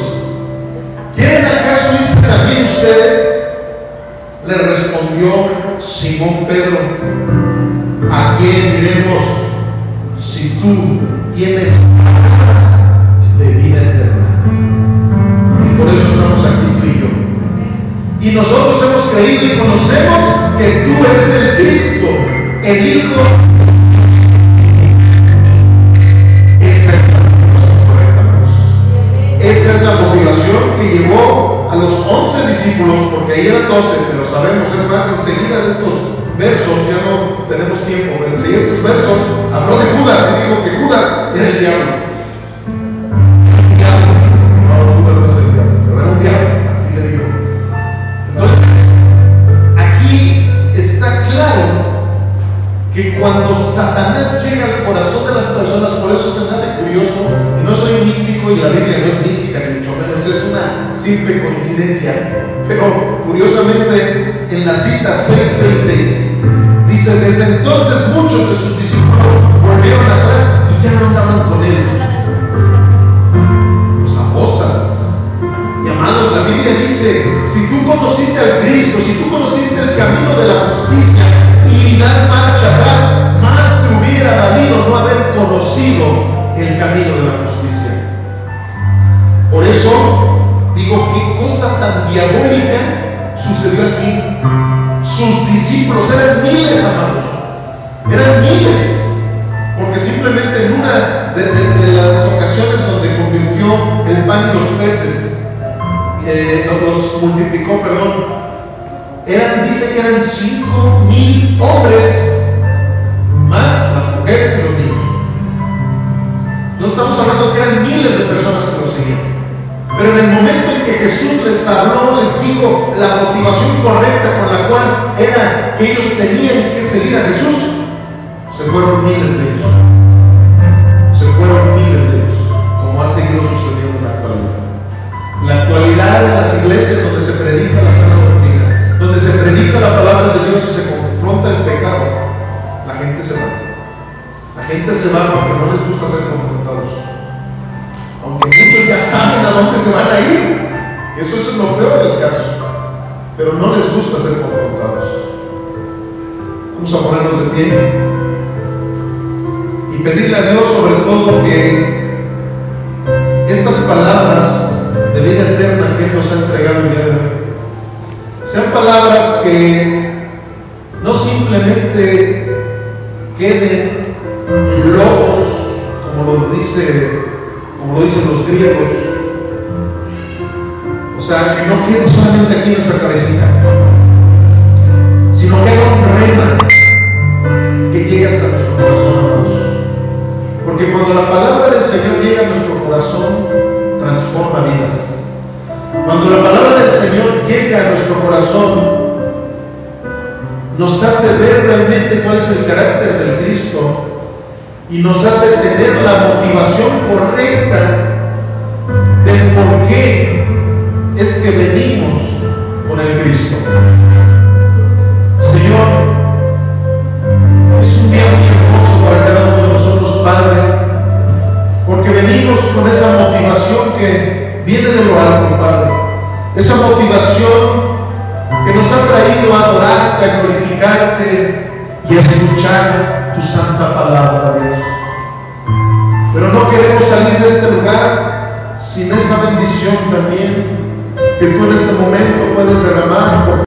¿Quieren acaso irse también ustedes? Le respondió Simón Pedro: ¿a quién iremos si tú tienes palabras de vida eterna? Y por eso estamos aquí tú y yo. Y nosotros hemos creído y conocemos que tú eres el Cristo, el Hijo. Esa es la motivación que llevó a los 11 discípulos, porque ahí eran 12, pero sabemos, es más, enseguida de estos versos, ya no tenemos tiempo, pero enseguida de estos versos habló de Judas y dijo que Judas era el diablo. No, Judas no es el diablo, pero era un diablo, así le dijo. Entonces, aquí está claro que cuando Satanás llega al corazón de las personas, por eso se me hace curioso, y no soy místico y la Biblia no es mística ni mucho menos, es una simple coincidencia, pero curiosamente en la cita 666 dice: desde entonces muchos de sus discípulos volvieron atrás y ya no andaban con él. Los apóstoles. Y amados, la Biblia dice: si tú conociste al Cristo, si tú conociste el camino de la justicia y das marcha atrás, más te hubiera valido no haber conocido el camino de la justicia. Por eso digo, qué cosa tan diabólica sucedió aquí. sus discípulos, eran miles, amados, eran miles, porque simplemente en una de las ocasiones donde convirtió el pan y los peces, los multiplicó, dice que eran 5,000 hombres, más las mujeres y los niños. No estamos hablando que eran miles de personas que lo seguían. Pero en el momento en que Jesús les habló, les dijo la motivación correcta con la cual era que ellos tenían que seguir a Jesús, se fueron miles de ellos. Se fueron miles de ellos, como ha seguido sucediendo en la actualidad. En la actualidad, en las iglesias donde se predica la sana doctrina, donde se predica la palabra de Dios y se confronta el pecado, la gente se va. La gente se va porque no les gusta ser confrontados. Aunque muchos ya saben a dónde se van a ir, eso es lo peor del caso, pero no les gusta ser confrontados. Vamos a ponernos de pie y pedirle a Dios sobre todo que estas palabras de vida eterna que Él nos ha entregado el día de hoy sean palabras que no simplemente queden lobos, como lo dicen los griegos, o sea, que no quede solamente aquí en nuestra cabecita, sino que haya un rema que llegue hasta nuestro corazón, amados. Porque cuando la palabra del Señor llega a nuestro corazón, transforma vidas. Cuando la palabra del Señor llega a nuestro corazón, nos hace ver realmente cuál es el carácter del Cristo y nos hace tener la motivación correcta del por qué es que venimos con el Cristo. Señor, es un día muy hermoso para cada uno de nosotros, Padre, porque venimos con esa motivación que viene de lo alto, Padre. Esa motivación que nos ha traído a adorarte, a glorificarte y a escuchar tu santa palabra, Dios. Pero no queremos salir de este lugar sin esa bendición también que tú en este momento puedes derramar por